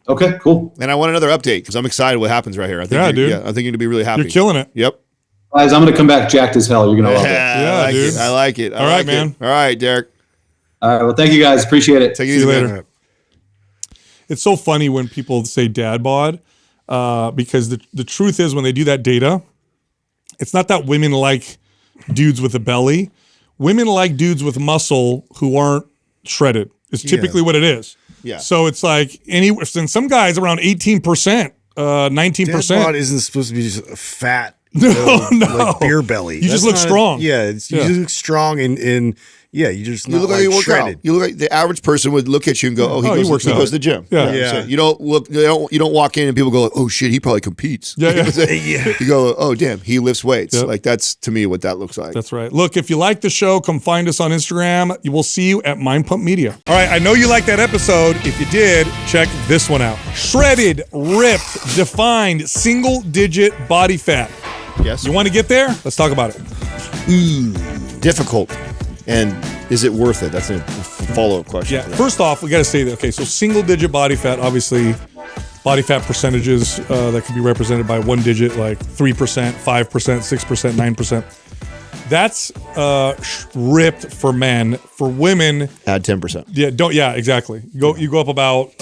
Okay, cool. And I want another update because I'm excited what happens right here. I think Yeah, you're, dude. Yeah, I think you're gonna be really happy. You're killing it. Yep. Guys, I'm going to come back jacked as hell. You're going to love it. Yeah, I like dude. it. I like it. All right, man. All right, Derek. All right, well, thank you guys. Appreciate it. Take it See easy you man. later. It's so funny when people say dad bod, because the truth is when they do that data, it's not that women like dudes with a belly. Women like dudes with muscle who aren't shredded. It's typically what it is. Yeah. So it's like since some guys around 18%, 19%. Dad bod isn't supposed to be just a fat, No. like beer belly. You just look strong. Yeah, you just look strong and yeah, you just You not look like like you work shredded. out. You look like the average person would look at you and go, "Oh, he he works goes out. to the gym." Yeah. Yeah. So you don't look. You don't walk in and people go, "Oh shit, he probably competes." Yeah, yeah. Yeah. You go, "Oh damn, he lifts weights." Yep. Like that's to me what that looks like. That's right. Look, if you like the show, come find us on Instagram. We'll see you at Mind Pump Media. All right, I know you liked that episode. If you did, check this one out. Shredded, ripped, defined, single-digit body fat. Yes. You want to get there? Let's talk about it. Difficult. And is it worth it? That's a follow-up question. Yeah, to that. first off, we got to say that, okay, so single-digit body fat, obviously, body fat percentages that can be represented by one digit, like 3%, 5%, 6%, 9%. That's ripped for men. For women, Add 10%. yeah, exactly. You go up about